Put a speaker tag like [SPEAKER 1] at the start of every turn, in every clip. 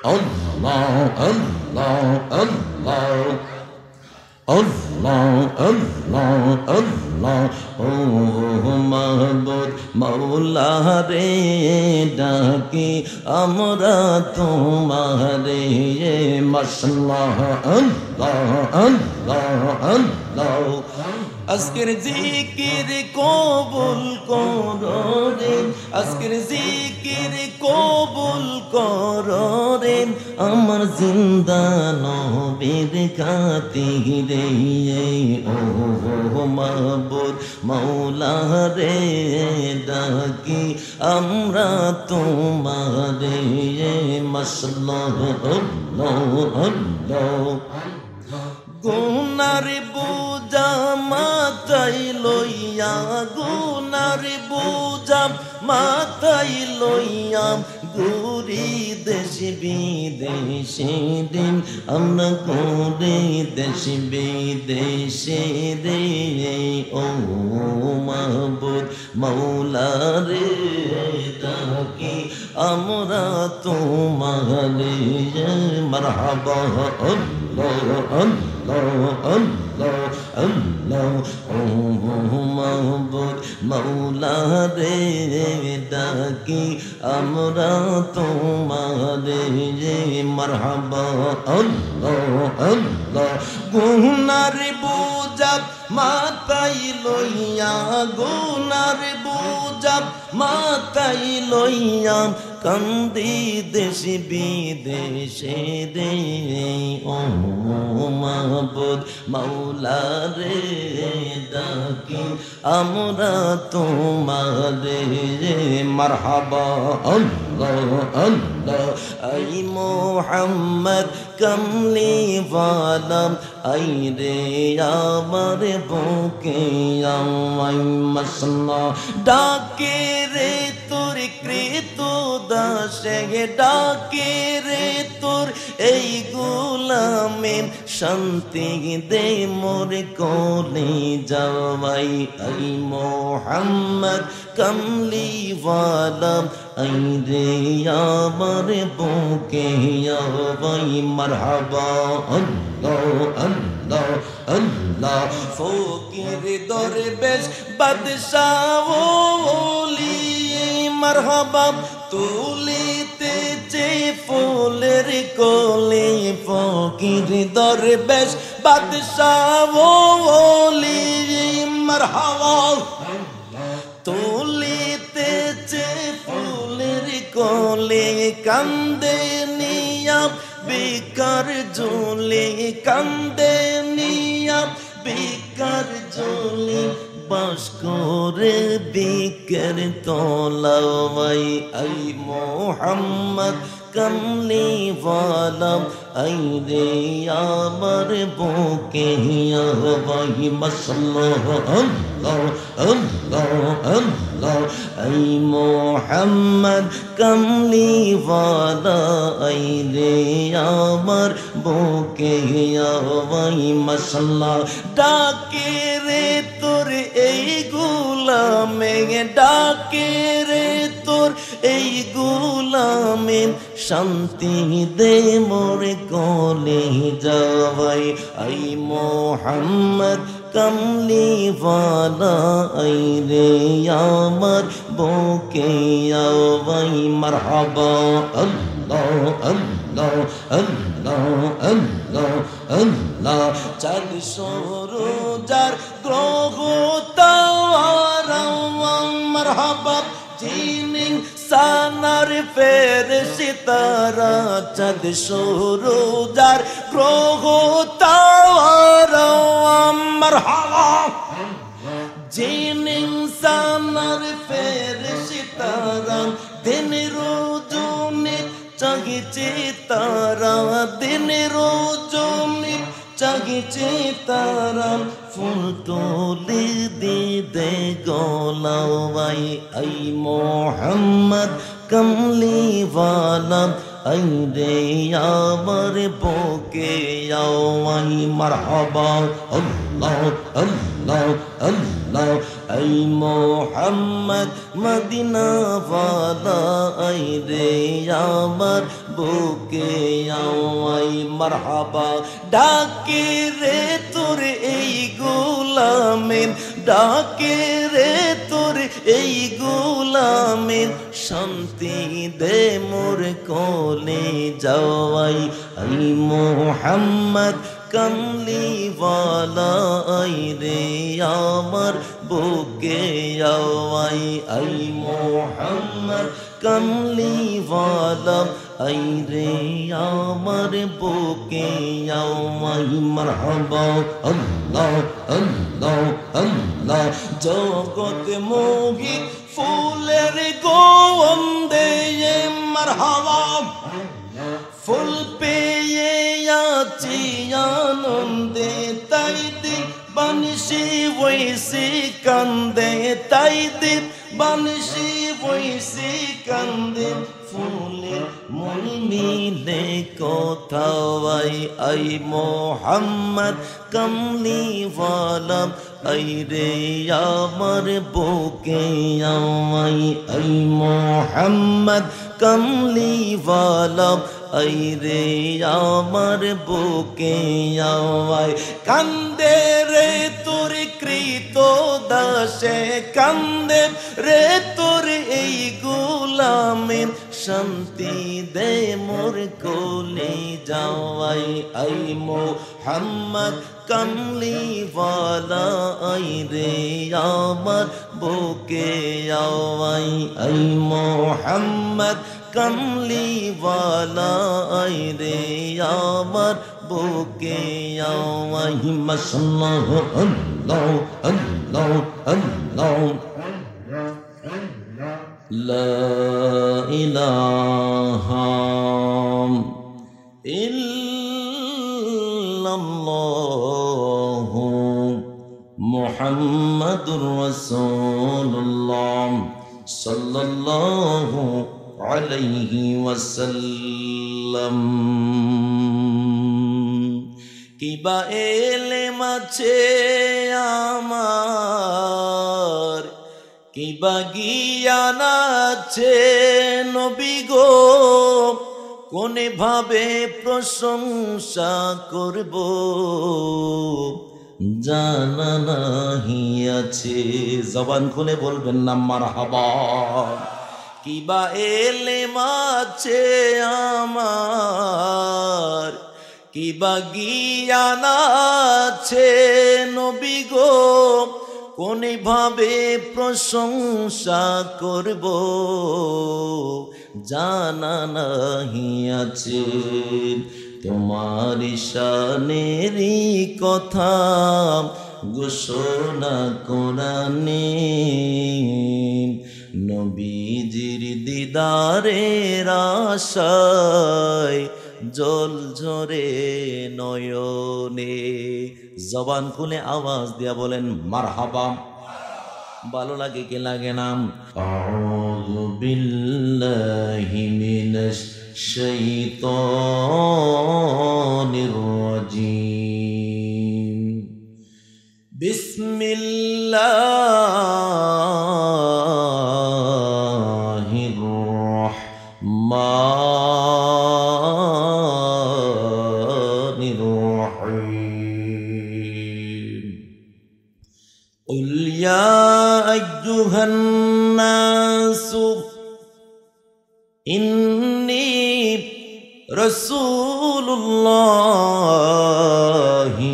[SPEAKER 1] Allah, Allah, Allah. Allah, Allah, Allah, oh Mahbud Maula re ডাকি আমরা তোমারে মাশাআল্লাহ আল্লাহ আল্লাহ আল্লাহ আজকের জিকির কবুল করো রে আজকের জিকির কবুল করো রে আমার জিন্দা নবীর খাতিরে ও মাহবুব মাওলা রে ডাকি আমরা তোমারে মাশাআল্লাহ আল্লাহ আল্লাহ গুনার বোঝা মাথায় লইয়া গুনার বোঝা মাথায় লইয়া ঘুরি দেশ বিদেশে দিন আমরা ঘুরে দেশ বিদেশে রে ও মাহবুব মাওলা রে ডাকি আমরা তোমারে মারহাবা আল্লাহ Allah, Allah, Allah, oh Mahbub Maula re ডাকি আমরা তোমারে মারহাবা আল্লাহ আল্লাহ গুনার বোঝা মাথায় লইয়া গুনার বোঝা মাথায় লইয়া কান্দি দেশ বিদেশে রে ও মাহবুব মাওলা রে ডাকি আমরা তোমারে মারহাবা আল্লাহ আল্লাহ আই মুহাম্মদ কমলি ওয়ালা আই রে আমার বুকে আমায় মাশাআল্লাহ ডাকে রে তোর কৃত দাসে ডাকে রে তোর এই গোলামে শান্তি দে মোর কোলে যাওয়াই আই মুহাম্মদ কমলি ওয়ালা আই রে আমার বুকে আওয়াই মারহাবা আল্লাহ আল্লাহ আল্লাহ ফকির দরবেশ বাদশাহ ওলি মারহাবা তুলিতেছে ফুলের কোলে ফকির দরবেশ বাদশাহ ওলি মারহাবা তুলিতেছে ফুলের কোলে কান্দে নিয়া বেকার ঝোলে কান্দে নিয়া বেকার ঝোলে বাস করে বিকের তোলাওয়াই আই মোহাম্মদ কমলি ওয়ালা আই রে আমার বুকে আওয়াই মাশাআল্লাহ আল্লাহ আল্লাহ আল্লাহ আই মোহাম্মদ কমলি ওয়ালা আই রে আমার বুকে আওয়াই মাশাআল্লাহ ডাকে রে তোর এই গোলামে ডাকে রে তোর এই গোলামে শান্তি দে মোর কোলে যাওয়াই আই মোহাম্মদ কমলি ওয়ালা আই রে আমার বুকে আওয়াই মারহাবা আল্লাহ আল্লাহ আল্লাহ আল্লাহ আল্লাহ চাঁদ সূরজার গ্রহ তারা মারহাবা জিনিং সানার ফেরেশতারা চাঁদ সূরজার গ্রহ তারা মারহাবা জিনিং সানার ফেরেশতারা দিন রজনী চাহিছে তারা দিন রজনী চাহিছে তারা ফুল তোলে দে গোলাওয়াই আই মোহাম্মদ কমলি ওয়ালা আই রে আমার বুকে আওয়াই মারহাবা আল্লাহ আল্লাহ আল্লাহ আই মোহাম্মদ মদিনা ওয়ালা আই রে আমার বুকে আই মারহাবা ডাকে রে তোর এই গোলামের ডাকে রে তোর এই গোলামের শান্তি দে মোর কোলে যাওয়াই আই মোহাম্মদ কমলি ওয়ালা আই রে আমার বুকে আওয়াই আই মোহাম্মদ কমলি ওয়ালা আই রে আমার বুকে আওয়াই মারহাবা আল্লাহ আল্লাহ আল্লাহ জগৎ মোহি ফুলের গন্ধে মারহাবা ফুল পেয়ে আছি আনন্দে তাই দিন বানশি বইসি কান্দে তাই দিন বানশি বইসি কান্দে ফুলের মন মিলে কোথাও আই মোহাম্মদ কমলি ওয়ালা আই রে আমার বুকে আই মোহাম্মদ কমলি ওয়ালা আই রে আমার বুকে আওয়াই কান্দে রে তোর কৃত দাসে কান্দে রে তোর এই গোলামের শান্তি দে মোর কোলে যাওয়াই আই মোহাম্মদ কমলি ওয়ালা আই রে আমার বুকে আওয়াই আই মোহাম্মদ কমলি ওয়ালা আই রে আমার বুকে আওয়াই মাশাআল্লাহ আল্লাহ আল্লাহ আল্লাহ লা ইলাহা ইল্লাল্লাহু মুহাম্মাদুর রাসূলুল্লাহ সাল্লাল্লাহু আলাইহি ওয়াসাল্লাম কিবা এলেম আছে আমার কিবা জ্ঞান আছে নবী গো কোনে ভাবে প্রশংসা করব জানা নাহি আছে জবান খুলে বলবেন না মারহাবা কিবা এলেম আছে আমার কিবা জ্ঞান আছে নবী গো কোনে ভাবে প্রশংসা করব জানা নাহি আছে তোমার শানেরই কথা ঘোষণা কোরআনে নবীজির দিদারের আশায় জল ঝরে নয়নে জবান খুলে আওয়াজ দিয়া বলেন মারহাবা ভালো লাগে কি লাগে না আউযু বিল্লাহি মিনাশ শাইতানির রাজিম বিসমিল্লাহির রাহমানির রাহিম কুল ইয়া আইয়ুহান নাসু ইন্নী রাসূলুল্লাহি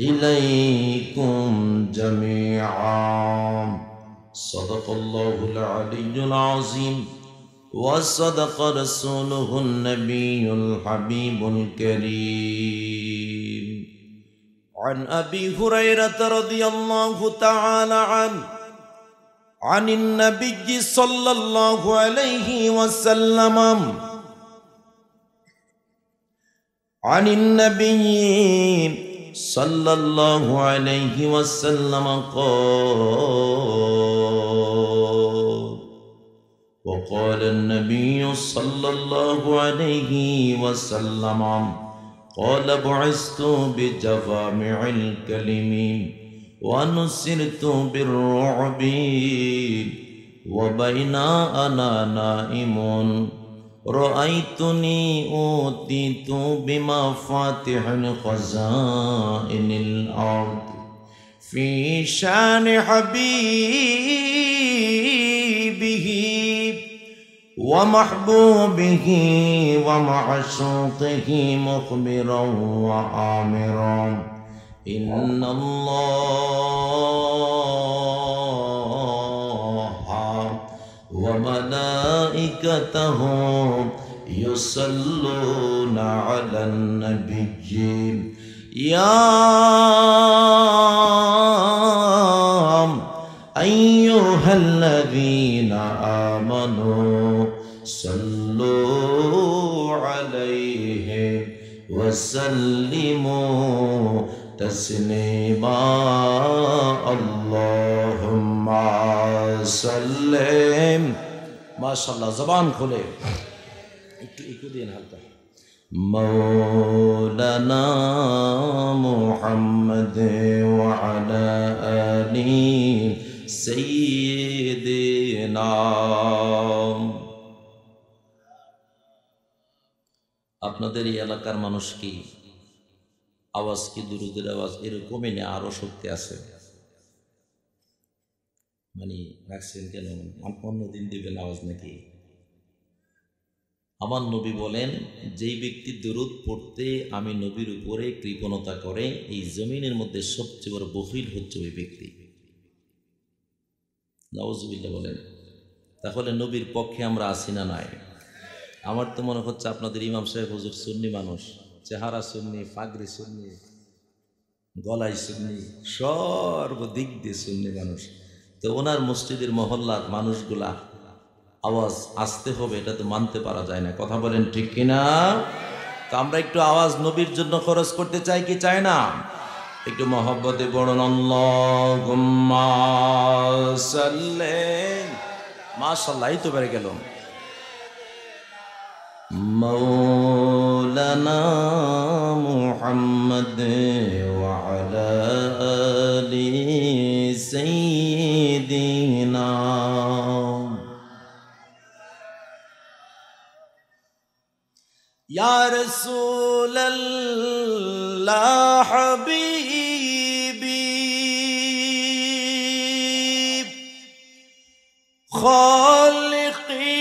[SPEAKER 1] ইলাইকুম জামিআন সাদাকাল্লাহুল আলিয়্যুল আযীম ওয়া সাদাকা রাসূলুহুন নাবিয়্যুল হাবিবুল কারীম عن أبي هريرة رضي الله تعالى عنه عن النبي صلى الله عليه وسلم عن النبي صلى الله عليه وسلم قال وقال النبي صلى الله عليه وسلم قال بعثت بجوامع الكلم ونصرت بالرعب وبين أنا نائم رأيتني أوتيت بمفاتيح خزائن الأرض في شان حبيبه ومحبوبه ومعشوقه مخبرا وآمرا إن الله وملائكته يصلون على النبي يا أيها الذين آمنوا صلوا عليه وسلموا تسليما اللهم سلم ما شاء الله زبان খুলে একটু দিন হালকা مولانا محمد وعلى آله سيدنا আপনাদের এই এলাকার মানুষ কি আওয়াজ কি দুরুদের আওয়াজ এরকমই না আরো শক্তি আছে মানে রাখছেন কেন অন্যদিন দিবেন আওয়াজ নাকি আমার নবী বলেন যেই ব্যক্তি দুরুদ পড়তে আমি নবীর উপরে কৃপণতা করে এই জমিনের মধ্যে সবচেয়ে বড় বখিল হচ্ছে ওই ব্যক্তি নাউজুবিল্লাহ বলেন তাহলে নবীর পক্ষে আমরা আসি না নাই আমার তো মনে হচ্ছে আপনাদের ইমাম সাহেব হুজুর সুন্নি মানুষ চেহারা সুন্নি পাগড়ি সুন্নি গলায় সুন্নি সর্বদিক দিয়ে সুন্নি মানুষ তো ওনার মসজিদের মহল্লার মানুষগুলা আওয়াজ আসতে হবে এটা তো মানতে পারা যায় না কথা বলেন ঠিক কিনা তো আমরা একটু আওয়াজ নবীর জন্য খরচ করতে চাই কি চাই না একটু মহব্বতে পড়ুন আল্লাহুম্মা সাল্লি মাশাআল্লাহ এই তো বেড়ে গেল مولانا محمد وعلى آل سيدنا يا رسول الله حبيبي خالقي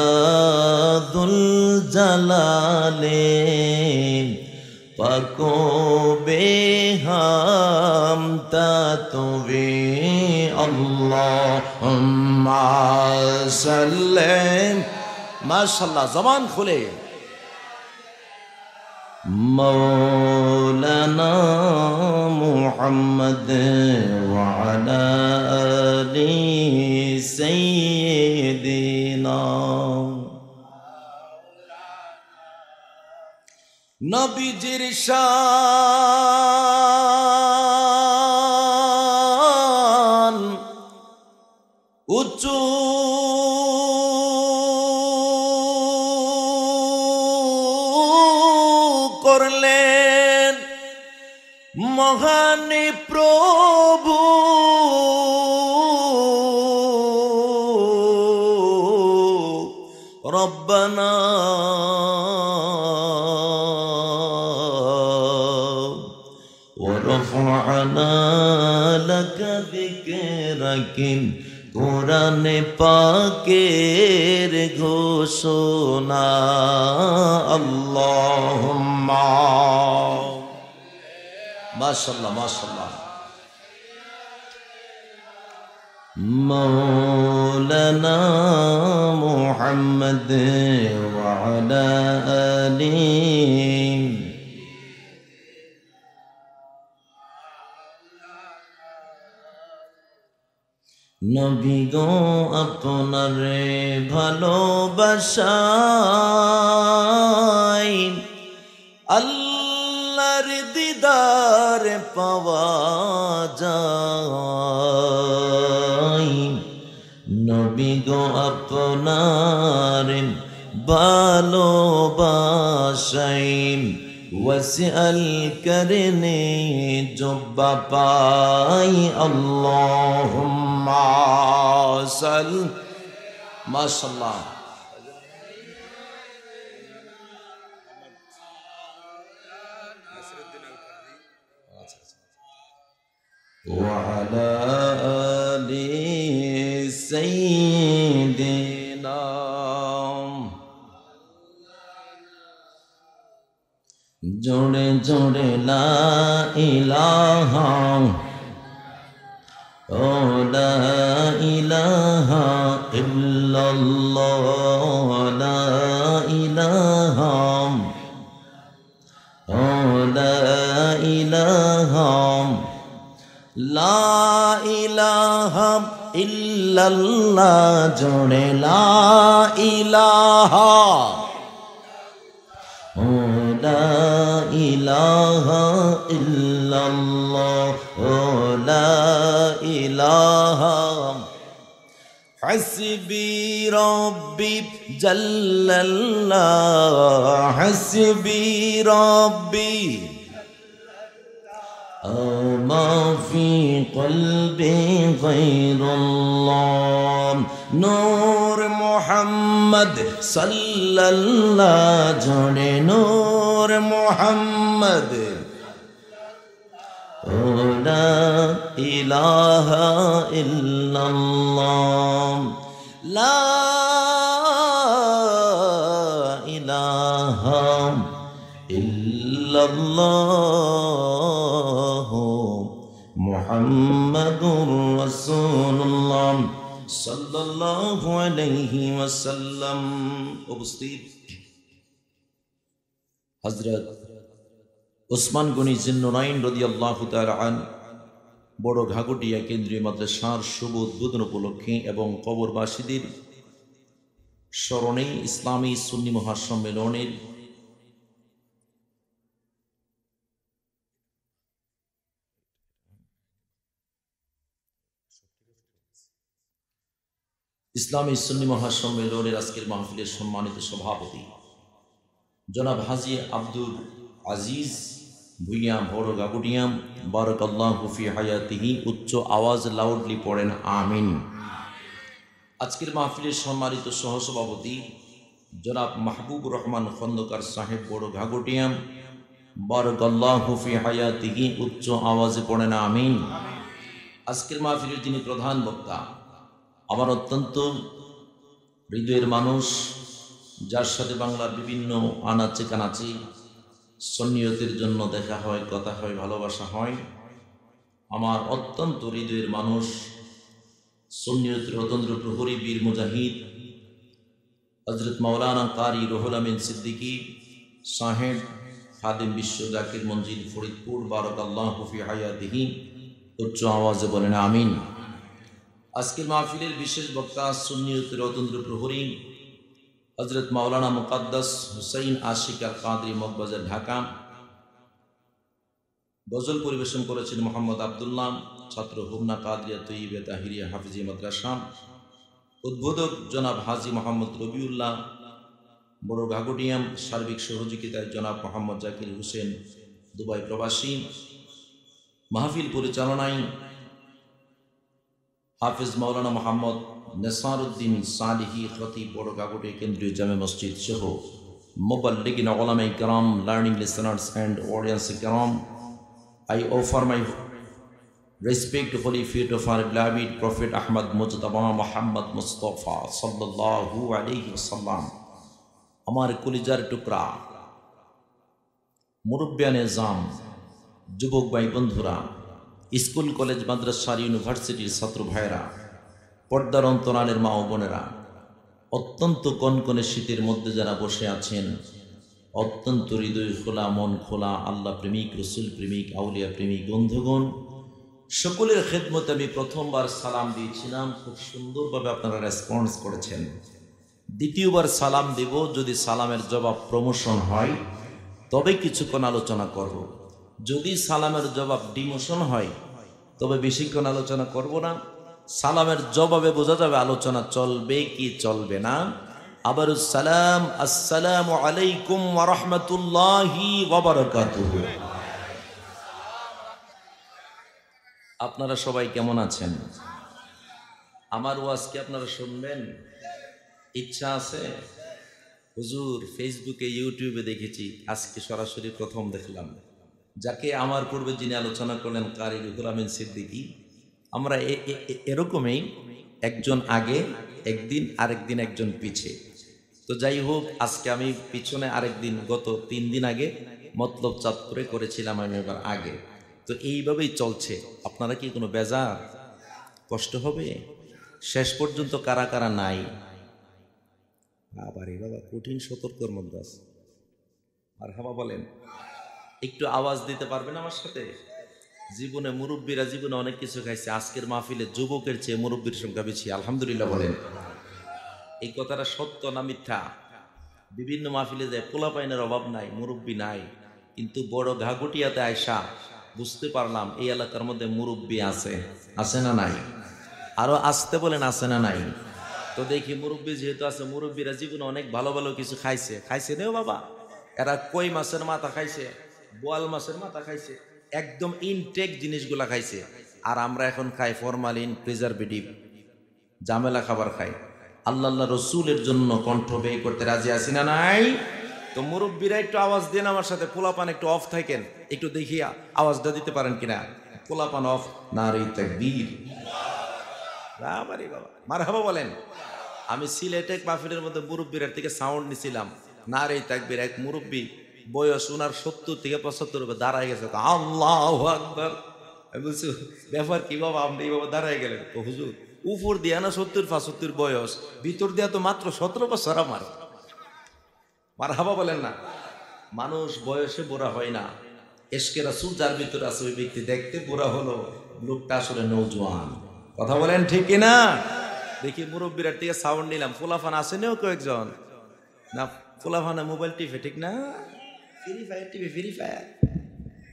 [SPEAKER 1] বরগজিদাদুল জালালে পাকো বেহাম তাতবে আল্লাহুম্মা সাল্লি মাশাআল্লাহ জবান খুলে مولانا محمد وعلى آل سيدنا নবীজির শান উঁচু করলেন মহান প্রভু রব্বানা ওয়ারফা'না লাকা যিকরাক কোরআনে পাকের ঘোষণা আল্লাহুম্মা মাশাআল্লাহ মাশাআল্লাহ مولانا محمد وعلى آله নবী গো আপনারে ভালোবাসাই আল্লাহর দিদার পাওয়া যায় নবী গো আপনার ভালোবাসাই ওয়াসআল করনে জুব্বা পাই আল্লাহুম্মা সাল মাশাআল্লাহ। وعلى آل سيدنا जोड़े जोड़े ला इलाहा ओ ला इलाहा इल्लल्लाह ला इलाहा ओ ला इलाहा ला इलाहा इल्लल्लाह जोड़े ला इलाहा ओ ला इलाहा इल्लल्लाह ओ ला इलाहा हस्बी रब्बी जल्लल्लाह हस्बी रब्बी ما في قلبي غير الله نور محمد صلى الله جڑے نور محمد لا إله إلا الله لا إله إلا الله মুহাম্মাদুর রাসূলুল্লাহ সাল্লাল্লাহু আলাইহি ওয়াসাল্লাম। উপস্থিত হযরত ওসমান গনি জিন্নুরাইন রাদিয়াল্লাহু তাআলা আন বড় ঘাগটিয়া কেন্দ্রীয় মাদ্রাসার শুভ উদ্বোধন উপলক্ষে এবং কবরবাসীদের স্মরণে ইসলামী সুন্নি মহাসম্মেলনের ইসলামী সুন্নি মহাসম্মেলনের আজকের মাহফিলের সম্মানিত সভাপতি জনাব হাজী আব্দুল আজিজ ভুইয়া বড় গাগুটিয়াম বারাকাল্লাহু ফি হায়াতিহি। উচ্চ আওয়াজ লাউডলি পড়েন আমিন। আজকের মাহফিলের সম্মানিত সহসভাপতি জনাব মাহবুবুর রহমান খন্দকার সাহেব বড় ঘাগটিয়াম বারাকাল্লাহু ফি হায়াতিহি। উচ্চ আওয়াজে পড়েন আমিন। আজকের মাহফিলের যিনি প্রধান বক্তা, আমার অত্যন্ত হৃদয়ের মানুষ, যার সাথে বাংলার বিভিন্ন আনাচে কানাচে সুন্নিয়তের জন্য দেখা হয়, কথা হয়, ভালোবাসা হয়। আমার অত্যন্ত হৃদয়ের মানুষ, সুন্নিয়তের অতন্ত্র প্রহরী বীর মুজাহিদ হযরত মাওলানা কারি রুহুল আমিন সিদ্দিকী সাহেব খাদিম বিশ্ব জাকির মঞ্জিল ফরিদপুর বারাকাল্লাহু ফি হায়াতিহি। উচ্চ আওয়াজে বলেন আমিন। আজকের মাহফিলের বিশেষ বক্তা সুন্নিয়তের অতন্ত্র প্রহরী হযরত মাওলানা মুকাদ্দাস হুসাইন আশিক আল কাদরি মগবাজার ঢাকা। গজল পরিবেশন করেছেন মোহাম্মদ আব্দুল্লাহ, ছাত্র হুমনা কাদরিয়া তৈয়বা তাহিরিয়া হাফিজি মাদ্রাসা। উদ্বোধক জনাব হাজী মোহাম্মদ রবিউল্লাহ বড় ঘাগটিয়াম। সার্বিক সহযোগিতায় জনাব মোহাম্মদ জাকির হোসেন দুবাই প্রবাসী। মাহফিল পরিচালনায় হাফিজ মাওলানা মোহাম্মদ নেসারউদ্দিন সালিহি খতিব বড় গাগটে কেন্দ্রীয় জামে মসজিদ সহ মুবাল্লিগিন উলামায়ে কিরাম, লার্নিং লিসনার্স অ্যান্ড অডিয়েন্স কিরাম, I offer my respect to holy feet of our beloved Prophet Ahmad Mujtaba Muhammad Mustafa sallallahu alayhi wasallam। আমার কলিজার টুকরা মুরব্বিয়ানে জাম, যুবক ভাই বন্ধুরা, স্কুল কলেজ মাদ্রাসার ইউনিভার্সিটির ছাত্র ভাইয়েরা, পর্দার অন্তরালের মা ও বোনেরা, অত্যন্ত কনকনে শীতের মধ্যে যারা বসে আছেন, অত্যন্ত হৃদয় খোলা, মন খোলা, আল্লাহ প্রেমিক, রসুল প্রেমিক, আউলিয়া প্রেমিক বন্ধুগণ, সকলের খেদমতে আমি প্রথমবার সালাম দিয়েছিলাম। খুব সুন্দরভাবে আপনারা রেসপন্স করেছেন। দ্বিতীয়বার সালাম দেব, যদি সালামের জবাব প্রমোশন হয় তবে কিছুক্ষণ আলোচনা করব। যদি সালামের জবাব ডিমোশন হয় তবে বেশিক্ষণ আলোচনা করব না। সালামের জবাবে বোঝা যাবে আলোচনা চলবে কি চলবে না। আবার সালাম, আসসালামু আলাইকুম ওয়া রাহমাতুল্লাহি ওয়া বারাকাতুহু। আপনারা সবাই কেমন আছেন? আমার ওয়াজ কি আপনারা শুনবেন? ইচ্ছা আছে? হুজুর ফেসবুকে ইউটিউবে দেখেছি, আজকে সরাসরি প্রথম দেখলাম। যাকে আমার পূর্বে যিনি আলোচনা করলেন কারি রুহুল আমিন সিদ্দিকী, আমরা এরকমই একজন আগে একদিন, আরেকদিন একজন পিছে। তো যাই হোক, আজকে আমি পিছনে, আরেকদিন গত 3 দিন আগে মতলব চাঁদপুরে করেছিলাম আমি এবার আগে। তো এইভাবেই চলছে। আপনারা কি কোনো বেজার, কষ্ট হবে? শেষ পর্যন্ত কারা কারা নাই? আবার বাবা কঠিন সতর্কর মধ্যে আছে। আর হাবা বলেন, একটু আওয়াজ দিতে পারবেন আমার সাথে? জীবনে মুরব্বীরা জীবনে অনেক কিছু খাইছে, আজকের মাহফিলে যুবকের চেয়ে মুরব্বীর সংখ্যা বেশি। আলহামদুলিল্লাহ বলেন। এই কথাটা সত্য না মিথ্যা? বিভিন্ন মাহফিলে যায়, পোলাপাইনের অভাব নাই, মুরব্বী নাই, কিন্তু বড় ঘাগুটিয়াতে আয়সা বুঝতে পারলাম এই এলাকার মধ্যে মুরব্বী আছে। আছে না নাই? আরো আসতে বলেন, আছে না নাই? তো দেখি মুরব্বী যেহেতু আছে, মুরব্বীরা জীবনে অনেক ভালো ভালো কিছু খাইছে। খাইছে নেও বাবা, এরা কই মাছের মাথা খাইছে, বোয়াল মাছের মাথা খাইছে, একদম ইনটেক জিনিসগুলা খাইছে। আর আমরা এখন খাই ফরমালিন, প্রিজারভেটিভ, জামেলা খাবার খাই। আল্লাহ রসুলের জন্য কণ্ঠ ব্যয় করতে রাজি আছি না নাই? তো মুরব্বীরা একটু আওয়াজ দেন আমার সাথে। পোলাপান একটু অফ থাকেন, একটু দেখিয়া আওয়াজটা দিতে পারেন কিনা। পোলাপান অফ, নারী তাকবীর, বাবা মারহাবা বলেন। আমি সিলেটে মাহফিলের মধ্যে মুরব্বীর থেকে সাউন্ড নিছিলাম, নারী তাকবীর। এক মুরব্বী, বয়স ওনার 70 থেকে 75 উপরে, দাঁড়ায় গেছে, আল্লাহু আকবার। আমি বলছি ব্যাপার কি বাবা, আপনি বাবা দাঁড়ায় গেলেন? ও হুজুর, উপর দিয়া না 70-75 বয়স, ভিতর দিয়া তো মাত্র 17 বছর আমার। মারহাবা বলেন না। মানুষ বয়সে বুড়া হয় না, এশকে রাসূল যার ভিতরে আছে ওই ব্যক্তি দেখতে বুড়া হলো, লোকটা আসলে নওজোয়ান। কথা বলেন ঠিক কিনা? দেখি মুরব্বীরা থেকে সাউন্ড নিলাম। ফুলাফান আসেনিও কয়েকজন না, ফুলাফানে মোবাইল টিপে, ঠিক না? ফ্রি ফায়ার টিপে, ফ্রি ফায়ার,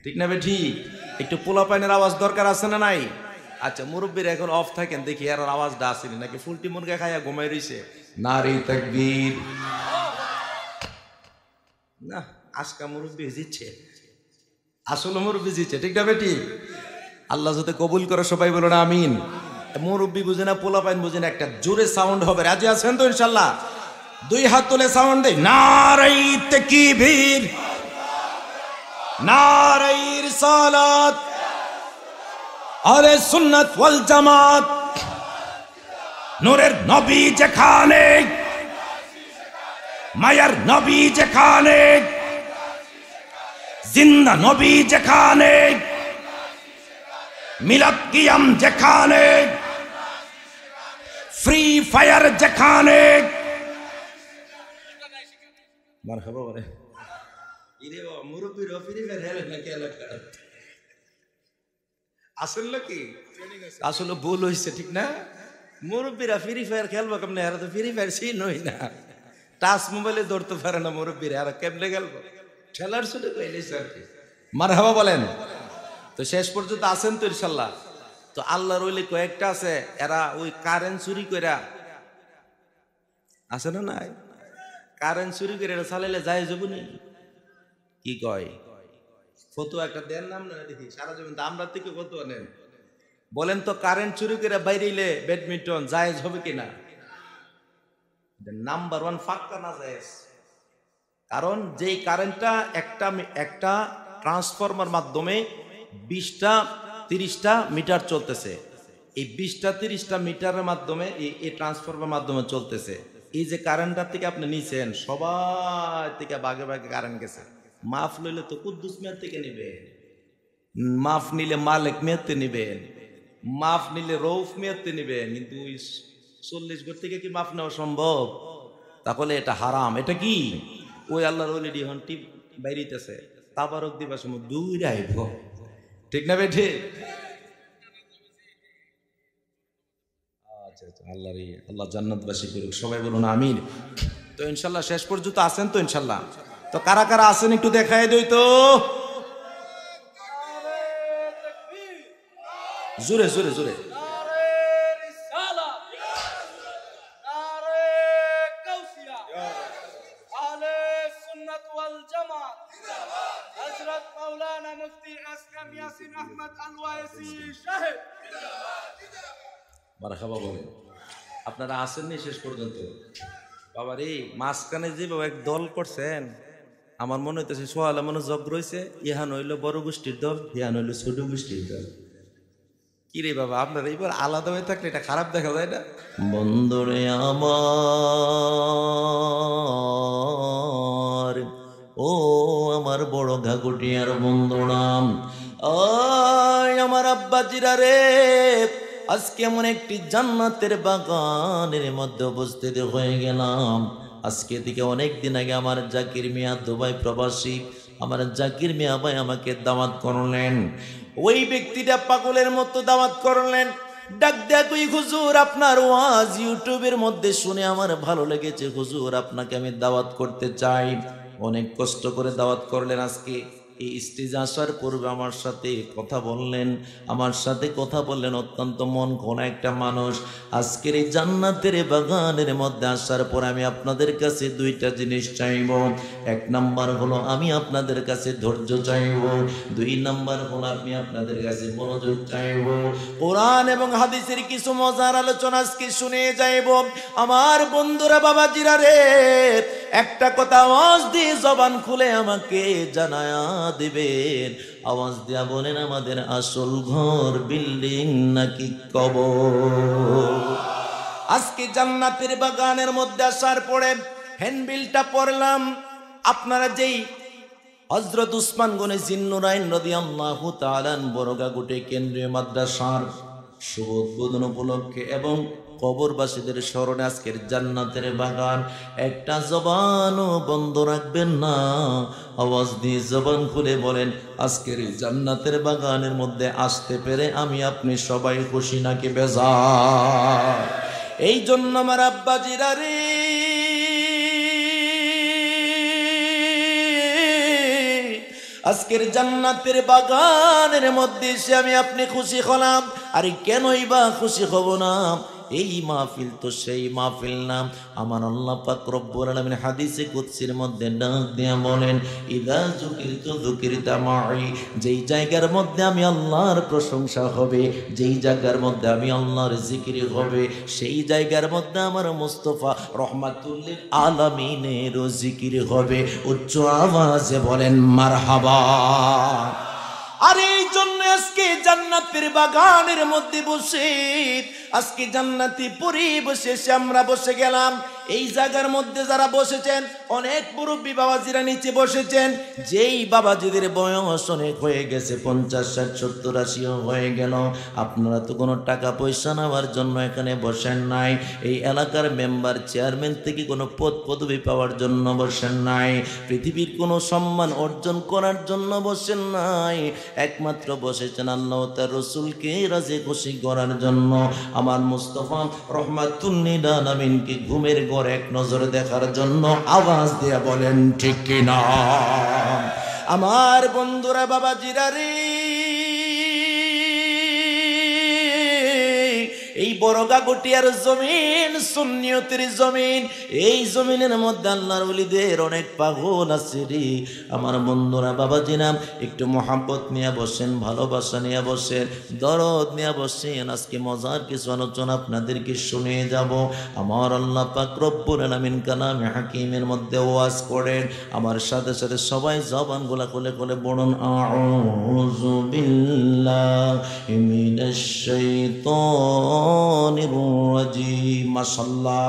[SPEAKER 1] ঠিক না? ঠিক। একটু পোলাপাইনের আওয়াজ দরকার আছে না নাই? আচ্ছা, মুরব্বীরা এখন অফ থাকেন, দেখি আর আওয়াজটা আসেনি নাকি ফুলটি মুরগা খাইয়া ঘুমাই রইছে। নারী তাকবীর। না, আজকা মুরব্বী জিতছে, আসলে মুরব্বী জিতছে, ঠিক না বেটি? আল্লাহ যাতে কবুল করে, সবাই বলো না আমিন। মুরব্বী বুঝে না, পোলাপাইন বুঝে না, একটা জোরে সাউন্ড হবে। রাজি আছেন তো ইনশাল্লাহ? 2 হাত তুলে সাউন্ড দেই, নারী তাকবীর, নারী রিসালাত, আহলে সুন্নাত ওয়াল জামাত। নূরের নবী যেখানে, মায়ার নবী যেখানে, জিন্দা নবী যেখানে, মিলাদ কিয়াম যেখানে, ফ্রি ফায়ার যেখানে। মারহাবা বলে। ইরে বাবা, মুরব্বীর ফ্রি ফায়ার খেলে নাকি এলাকা? আসলে কি আসলে ভুল হয়েছে, ঠিক না? মুরব্বীরা ফ্রি ফায়ার খেলবো কেমনে? এরা তো ফ্রি ফায়ার চিনই না, টাচ মোবাইলে ধরতে পারে না মুরব্বীরা, এরা কেমনে খেলবো? খেলার শুধু কইলেছে আর কি। মারহাবা বলেন। তো শেষ পর্যন্ত আছেন তো ইনশাল্লাহ? তো আল্লাহর ওলি কয়েকটা আছে, এরা ওই কারেন্ট চুরি কইরা, আছে না নাই? কারেন্ট চুরি করে এটা চালাইলে যায় যাবনি? কি কয়? ফতুয়া একটা দেন নাম না দেখি, সারা জীবন আমরা থেকে ফতুয়া নেন। বলেন তো, কারেন্ট চুরি করে বাইরেইলে ব্যাডমিন্টন জায়েজ হবে কিনা? নাম্বার 1 ফাক্কা না জায়েজ। কারণ যেই কারেন্টটা একটা ট্রান্সফরমার মাধ্যমে 20টা-30টা মিটার চলতেছে, এই 20টা-30টা মিটারের মাধ্যমে এই ট্রান্সফরমার মাধ্যমে চলতেছে। এই যে কারেন্টটার থেকে আপনি নিছেন, সবাই থেকে ভাগে ভাগে কারেন্ট গেছে। মাফ লইলে তো কুদ্দুস মেয়ের থেকে নিবেন, মাফ নিলে মালিক মেয়েতে নিবেন, মাফ নিলে রৌফ মেয়েতে নিবেন, কিন্তু 40 ঘর থেকে কি মাফ নেওয়া সম্ভব? তাহলে এটা হারাম। এটা কি? ওই আল্লাহর ওলি এখন টিপ বাইরিতেছে, তাবারক দিবার সময় দূরে আইব, ঠিক না বেঠে? আচ্ছা আচ্ছা, আল্লাহ জান্নাতবাসী করুক, সবাই বলুন আমিন। তো ইনশাল্লাহ শেষ পর্যন্ত আছেন তো ইনশাল্লাহ? তো কারা কারা আছেন একটু দেখাই দই তো, জোরে জোরে জোরে।
[SPEAKER 2] মাওলানা মুফতি আসকাম ইয়াসিন আহমদ আলওয়াইসি সাহেব।
[SPEAKER 1] মারহাবা বলেন। আপনারা আসেননি শেষ পর্যন্ত? বাবা রে, মাঝখানে যে বাবা এক দল করছেন, আমার মনে হইতেছে সোয়ালা মনে জগ রয়েছে। ইহান হইল বড় গোষ্ঠীর দল, ইহান হইল ছোট গোষ্ঠীর দল। কি রে বাবা, আপনারা এইবার আলাদা হয়ে থাকলে এটা খারাপ দেখা যায় না? বন্ধুরে আমার, ও আমার বড় ঘাগুটিয়ার বন্ধুরাম, আমার আব্বাজিরা রে, আজকে এমন একটি জান্নাতের বাগানের মধ্যে উপস্থিত হয়ে গেলাম। আজকে থেকে অনেক দিন আগে আমার জাকির মিয়া দুবাই প্রবাসী, আমার জাকির মিয়া ভাই আমাকে দাওয়াত করলেন। ওই ব্যক্তিটা পাগলের মতো দাওয়াত করলেন। ডাক দেয়া কই, হুজুর আপনার ওয়াজ ইউটিউবের মধ্যে শুনে আমার ভালো লেগেছে, হুজুর আপনাকে আমি দাওয়াত করতে চাই। অনেক কষ্ট করে দাওয়াত করলেন। আজকে এই স্টেজে আসার পূর্বে আমার সাথে কথা বললেন, অত্যন্ত মন ঘোনা একটা মানুষ। আজকের এই জান্নাতের বাগানের মধ্যে আসার পর আমি আপনাদের কাছে দুইটা জিনিস চাইব। এক নাম্বার হলো আমি আপনাদের কাছে ধৈর্য চাইব, দুই নাম্বার হলো আমি আপনাদের কাছে মনোযোগ চাইব। কোরআন এবং হাদিসের কিছু মজার আলোচনা আজকে শুনে যাইব। আমার বন্ধুরা, বাবাজিরা রে, একটা কথা আওয়াজ দিয়ে জবান খুলে আমাকে জানায়া দিবেন। আওয়াজ দিয়া বলেন, আমাদের আসল ঘর বিল্ডিং নাকি কবর? আজকে জান্নাতের বাগানের মধ্যে আসার পরে হ্যান্ডবিলটা পড়লাম। আপনারা যেই হযরত উসমান গনি জিন্নুরাইন রাদিয়াল্লাহু তাআলা বড়গাগুটে কেন্দ্রীয় মাদ্রাসার শুভ উদ্বোধন উপলক্ষে এবং কবরবাসীদের স্মরণে আজকের জান্নাতের বাগান, একটা জবানও বন্ধ রাখবেন না। আওয়াজ দিয়ে জবান খুলে বলেন, আজকের এই জান্নাতের বাগানের মধ্যে আসতে পেরে আমি আপনি সবাই খুশি নাকি বেজার? এই জন্য আমার আব্বাজিরা রে, আজকের জান্নাতের বাগানের মধ্যে এসে আমি আপনি খুশি হলাম। আরে কেনই বা খুশি হব না? এই মাহফিল তো সেই মাহফিল না। আমার আল্লাহ পাক রব্বুল আলামিন হাদিসে কুদসির মধ্যে ডাক দিয়া বলেন, ইযা যুকিরতু যুকিরতা মাই। যেই জায়গার মধ্যে আমি আল্লাহর প্রশংসা হবে, যেই জায়গার মধ্যে আমি আল্লাহর জিকির হবে, সেই জায়গার মধ্যে আমার মুস্তাফা রহমাতুল লিল আলামিনের জিকির হবে। উচ্চ আওয়াজে বলেন মারহাবা। আর এই জন্য আজকে জান্নাতের বাগানের মধ্যে বসে, আজকে জান্নাতি পরিবেশে এসে আমরা বসে গেলাম। এই জায়গার মধ্যে যারা বসেছেন, অনেক মুরব্বী বাবাজিরা নিচে বসেছেন। যেই বাবাজিদের বয়স অনেক হয়ে গেছে, 50, 60, 70, 80 হয়ে গেল, আপনারা তো কোনো টাকা পয়সা নেওয়ার জন্য এখানে বসেন নাই। এই এলাকার মেম্বার চেয়ারম্যান থেকে কোনো পদ পদবি পাওয়ার জন্য বসেন নাই। পৃথিবীর কোনো সম্মান অর্জন করার জন্য বসেন নাই। একমাত্র বসেছেন আল্লাহ তার রসুলকে রাজি খুশি করার জন্য। আমার মুস্তাফা রহমাতুল লিল আলামিনকে ঘুমের ঘর এক নজরে দেখার জন্য। আওয়াজ দিয়ে বলেন ঠিক কিনা? আমার বন্ধুরা, বাবাজিরা রে, এই বড়গাগুটিয়ার জমিন সুন্নিয়তের জমিন। এই জমিনের মধ্যে আল্লাহর ওলিদের অনেক পাগল আছে রে। আমার বন্ধুরা, বাবাজিরা, একটু মহাব্বত নিয়ে বসেন, ভালোবাসা নিয়ে বসেন, দরদ নিয়ে বসেন। আজকে মজার কিছু আলোচনা আপনাদেরকে শুনিয়ে যাব। আমার আল্লাহ পাক রব্বুল আলামিন কালামে হাকিমের মধ্যে ওয়াজ করেন। আমার সাথে সাথে সবাই জবানগুলা খুলে খুলে বলুন, আউযু বিল্লাহি মিনাশ শাইতানির রাজিম। মাশাআল্লাহ।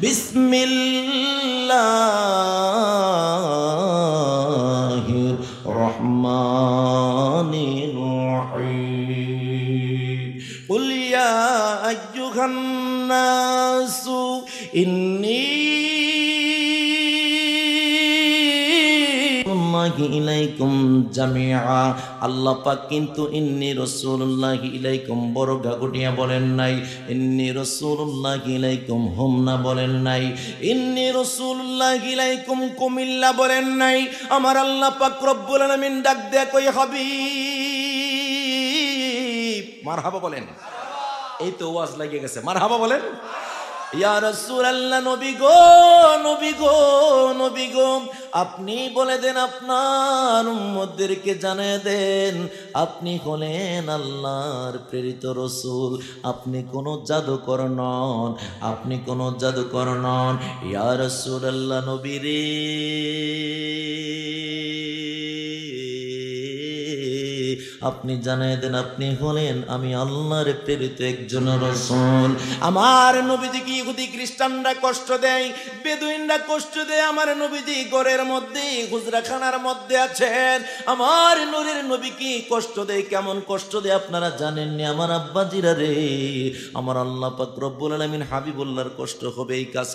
[SPEAKER 1] বিসমিল্লাহির রহমানির রহিম। কুল ইয়া আইয়ুহান নাসু ইন্নী ইলাইকুম জামিআ। আল্লাহ পাক কিন্তু ইন্নী রাসূলুল্লাহি ইলাইকুম বড়গাগুটিয়া বলেন নাই, ইন্নী রাসূলুল্লাহি ইলাইকুম হোমনা বলেন নাই, ইন্নী রাসূলুল্লাহি ইলাইকুম কুমিল্লা বলেন নাই। আমার আল্লাহ পাক রব্বুল আলামিন ডাক দেয়া কই, হাবিব। মারহাবা বলেন। এই তো ওয়াজ লাগিয়ে গেছে, মারহাবা বলেন। ইয়া রাসূলুল্লাহ, নবী গো, নবী গো, নবী গো, আপনি বলে দেন, আপনার উম্মতদেরকে জানিয়ে দেন, আপনি হলেন আল্লাহর প্রেরিত রাসূল, আপনি কোন জাদুকর নন, আপনি কোন জাদুকর নন। ইয়া রাসূলুল্লাহ, নবী রে, আপনি জানিয়ে দেন, আপনি হলেন আমি আল্লাহর প্রেরিত একজন রাসূল। আমার নবীজিকে ইহুদি খ্রিস্টানরা কষ্ট দেয়, বেদুইনরা কষ্ট দেয়, আমার নবীজি ঘরের মধ্যে হুজরাখানার মধ্যে আছেন, আমার নূরের নবীকে কষ্ট দেয়। কেমন কষ্ট দেয় আপনারা জানেননি আমার আব্বাজিরা রে। আমার আল্লাহ পাক রব্বুল আলামিন হাবিবুল্লাহর কষ্ট হবে এই কাজ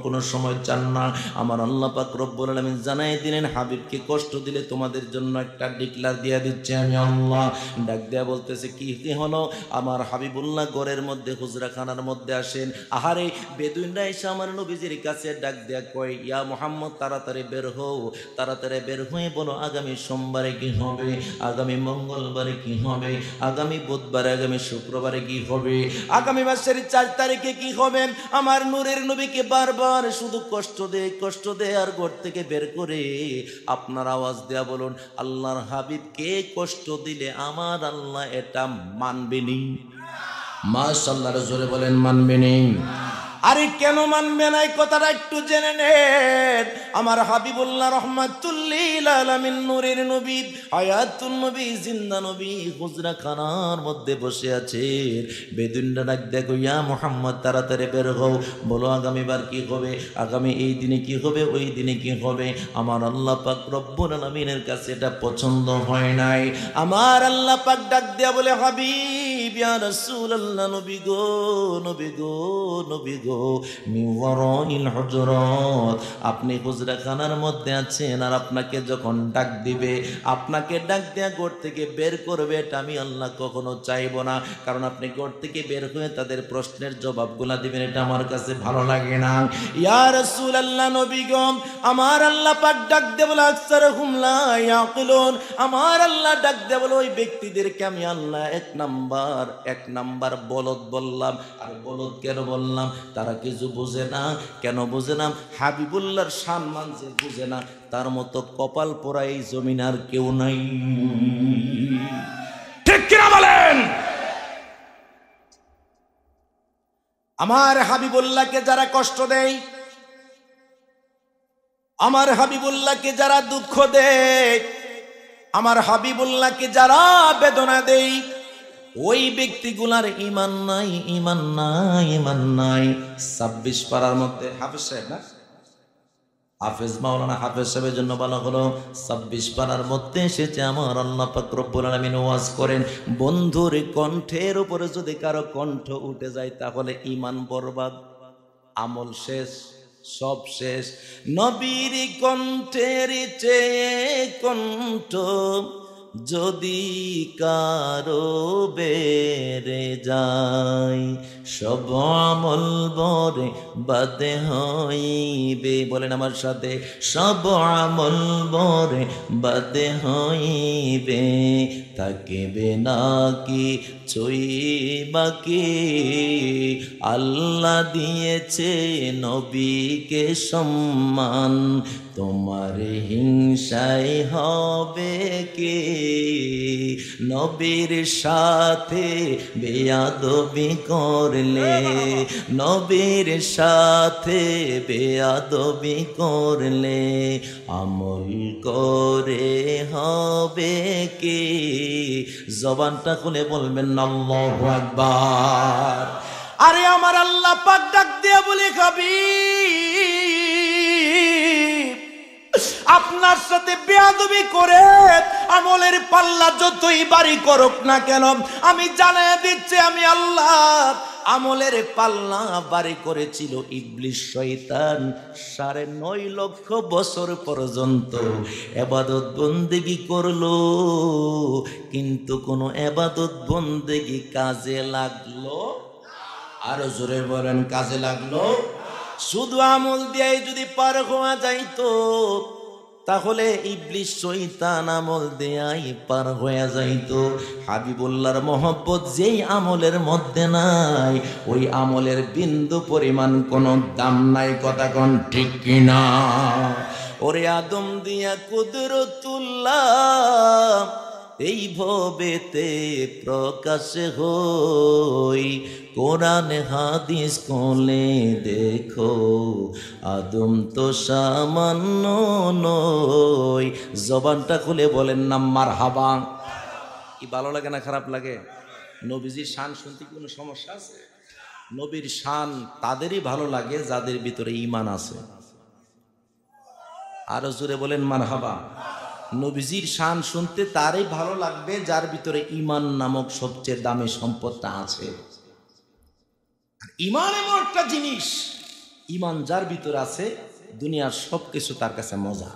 [SPEAKER 1] কোনো সময় চান না। আমার আল্লাহ পাক রব্বুল আলামিন জানাই দিলেন, হাবিবকে কষ্ট দিলে তোমাদের জন্য একটা ডিক্লার দিয়ে দিচ্ছে আমি আল্লাহ। ডাক দেয়া বলতেছে, কি হলো? আমার হাবিবুল্লাহ ঘরের মধ্যে হুজরাখানার মধ্যে আসেন। আহারে, বেদুইনরা এসে আমার নবীজির কাছে ডাক দেয়া কয়, ইয়া মুহাম্মদ, তাড়াতাড়ি বের হও, তাড়াতাড়ি বের হয়ে বলো আগামী সোমবারে কি হবে, আগামী মঙ্গলবারে কি হবে, আগামী বুধবারে, আগামী শুক্রবারে কি হবে, আগামী মাসের 4 তারিখে কি হবে। আমার নূরের নবীকে বারবার শুধু কষ্ট দে আর ঘর থেকে বের করে আপনার আওয়াজ দেয়া বলুন, আল্লাহর হাবিবকে কষ্ট দিলে আমার আল্লাহ এটা মানবেনি। মাশাআল্লাহ, জোরে বলেন মানবেনি। আরে কেন মানবে না এই কথাটা একটু জেনে নেন। আমার হাবিবুল্লাহ রহমাতুল্লিল আলামিন নূরের নবী, হায়াতুন নবী, জিন্দা নবী হুজরাখানার মধ্যে বসে আছেন। বেদুইনরা ডাক দেখো, ইয়া মুহাম্মদ, তাড়াতাড়ি বের হও, বলো আগামীবার কি হবে, আগামী এই দিনে কি হবে, ওই দিনে কি হবে। আমার আল্লাহ পাক রব্বুল আলামিনের কাছে এটা পছন্দ হয় নাই। আমার আল্লাহ পাক ডাক দেয়া বলে, হাবিব, ইয়া রাসূলুল্লাহ, নবী গো, নবী গো, নবী গো, আপনি হুজরাখানার মধ্যে আছেন, আর আপনাকে যখন ডাক দিবে, আপনাকে ডাক দেয়া ঘর থেকে বের করবে, এটা আমি আল্লাহ কখনো চাইব না। কারণ আপনি ঘর থেকে বের হয়ে তাদের প্রশ্নের জবাবগুলা দিবেন, এটা আমার কাছে ভালো লাগে না। ইয়া রাসূলুল্লাহ, নবী গো, আমার আল্লাহ পাক ডাক দেয়া বলে, আকসারহুম লা ইয়াকিলুন, আমার আল্লাহ ডাক দেয়া বলে, ওই ব্যক্তিদেরকে আমি আল্লাহ এক নাম্বার বলদ বললাম। আর বলদ কেন বললাম? তারা কিছু বোঝে না। কেন বোঝে না? হাবিবুল্লাহর সম্মান যে বোঝে না, তার মতো কপাল পোড়া এই জমিন আর কেউ নাই। ঠিক কিনা বলেন? আমার হাবিবুল্লাহকে যারা কষ্ট দেয়, আমার হাবিবুল্লাহকে যারা দুঃখ দেয়, আমার হাবিবুল্লাহকে যারা বেদনা দেয়, ওই ব্যক্তিগুলার ঈমান নাই, ঈমান নাই, ঈমান নাই। 26 পারার মধ্যে হাফেজ সাহেব না, হাফেজ মাওলানা হাফেজ সাহেবের জন্য বলা হলো 26 পারার মধ্যে এসেছে, আমার আল্লাহ পাক রব্বুল আলামিন ওয়াজ করেন, বন্ধুর কণ্ঠের উপরে যদি কারো কণ্ঠ উঠে যায় তাহলে ঈমান বরবাদ, আমল শেষ, সব শেষ। নবীর কণ্ঠের চেয়ে কণ্ঠ যদি কারো বেড়ে যায়, সব আমল বরে বাদে হইবে। বলেন আমার সাথে, সব আমল বরে বাদে হইবে, থাকিবে নাকি ছুই বাকি। আল্লাহ দিয়েছে নবীকে সম্মান, তোমার হিংসায় হবে কে? নবীর সাথে বেয়াদবি করলে, নবীর সাথে বেয়াদবি করলে, আমল করে হবে কে? জবানটা খুলে বলবেন আল্লাহু আকবার। আরে আমার আল্লাহ পাক ডাক দিয়ে বলে, হাবিব, আপনার সাথে বেয়াদবি করে আমলের পাল্লা যতই বাড়ি করুক না কেন, আমি জানাই দিচ্ছি আমি আল্লাহ আমলের পাল্লা বাড়ি করেছিল ইবলিস শয়তান 9.5 লক্ষ বছর পর্যন্ত ইবাদত বন্দেগী করলো, কিন্তু কোনো ইবাদত বন্দেগী কাজে লাগলো? আরো জোরে বলেন, কাজে লাগলো? শুধু আমল দিয়ে যদি পার হওয়া যাইতো তাহলে ইবলিস শয়তান আমল দেয়াই পার হয়ে যাইতো। হাবিবুল্লাহর মহব্বত যেই আমলের মধ্যে নাই, ওই আমলের বিন্দু পরিমাণ কোনো দাম নাই। কথা কোন ঠিক কিনা? ওরে আদম দিয়া কুদরতুল্লাহ এই ভবেতে প্রকাশ হই, কোরআন হাদিস কোলে দেখো, আদম তো সামান্য নই। জবানটা খুলে বলেন না মারহাবা। কি ভালো লাগে না খারাপ লাগে? নবীজির শান শুনতে কি কোনো সমস্যা আছে? নবীর শান তাদেরই ভালো লাগে যাদের ভিতরে ঈমান আছে। আরো জোরে বলেন মারহাবা। নবীজির শান শুনতে তারই ভালো লাগবে যার ভিতরে ঈমান নামক সবচেয়ে দামি সম্পদটা আছে। ঈমান এমন একটা জিনিস, ঈমান যার ভিতরে আছে দুনিয়ার সবকিছু তার কাছে মজা।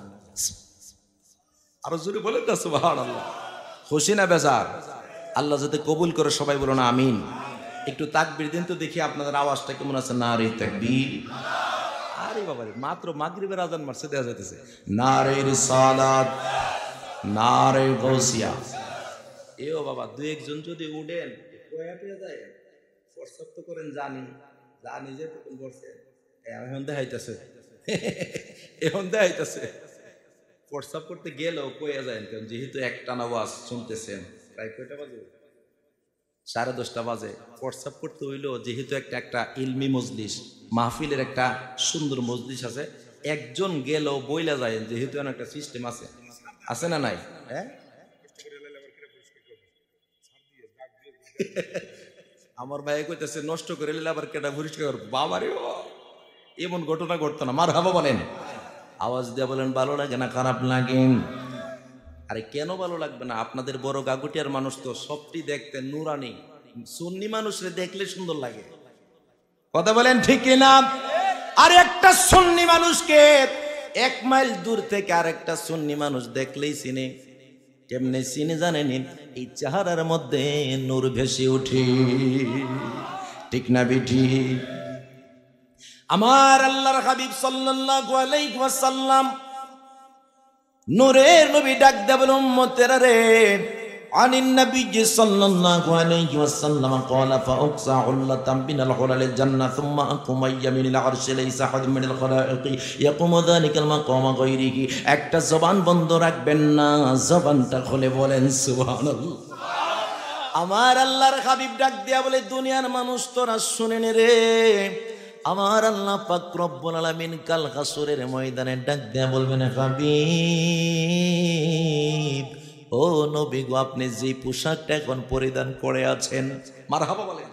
[SPEAKER 1] আরো জোরে বলেন না সুবহানাল্লাহ। খুশি না বেজার? আল্লাহ যাতে কবুল করে সবাই বলো না আমিন। একটু তাকবীর দিন তো দেখি আপনাদের আওয়াজটা কেমন আছে। নারে তাকবীর। আরে বাবারে, মাত্র মাগরিবের আজান মারছে দেয়া যাইতেছে। নারে রিসালাত, নারে গাউসিয়া। এও বাবা, দুই একজন যদি উঠেন কয়া পেয়ে যায়। ফরসাপ তো করেন জানি, জানি যে তখন বলছেন এখন দেখাইতেছে, এখন দেখাইতেছে। ফরসাপ করতে গেলেও কয়া যায়, কারণ যেহেতু একটানা ওয়াজ শুনতেছেন। প্রায় কয়টা বাজে? 10:30 বাজে। ফরসাপ করতে হইলো যেহেতু একটা ইলমি মজলিস, মাহফিলের একটা সুন্দর মজলিস আছে, একজন গেলেও বইলা যায়, যেহেতু একটা সিস্টেম আছে। আছে না নাই? হ্যাঁ, আমার ভাই কইতেছে নষ্ট করে নিলে আবার কেটা পরিষ্কার। বাবারে, এমন ঘটনা ঘটতো না। মারহাবা বলেন। আওয়াজ দিয়ে বলেন ভালো লাগে না খারাপ লাগে? আরে কেন ভালো লাগবে না? আপনাদের বড় গাগুটিয়ার মানুষ তো সবটি দেখতে নুরানি, সুন্নি মানুষরে দেখলে সুন্দর লাগে। কথা বলেন ঠিক না? আর একটা সুন্নি মানুষকে 1 মাইল দূর থেকে আরেকটা সুন্নি মানুষ দেখলেই চিনে। কেমনে চিনে জানেন? এই চেহারার মধ্যে নূর ভেসে ওঠে। ঠিক না বিঠি? আমার আল্লাহর হাবিব সাল্লাল্লাহু আলাইহি ওয়াসাল্লাম নূরের নবী ডাক দেয়া বলে, উম্মতেরা রে, আনিন নবী সাল্লাল্লাহু আলাইহি ওয়াসাল্লাম قال فاقصى علة من الحلل الجنة ثم اقوم يمين العرش ليس احد من الخلائق يقوم ذلك المقام غيره। একটা জবান বন্ধ রাখবেন না, জবানটা খুলে বলেন সুবহানাল্লাহ। আমার আল্লাহর হাবিব ডাক দেয়া বলে, দুনিয়ার মানুষ তোরা শুনেন রে, আমার আল্লাহ পাক রব্বুল আলামিন কাল হাসরের ময়দানে ডাক দেয়া বলবেন, হাবিব ও নবী গো, আপনি যে পোশাকটা এখন পরিধান করে আছেন। মারহাবা বলেন।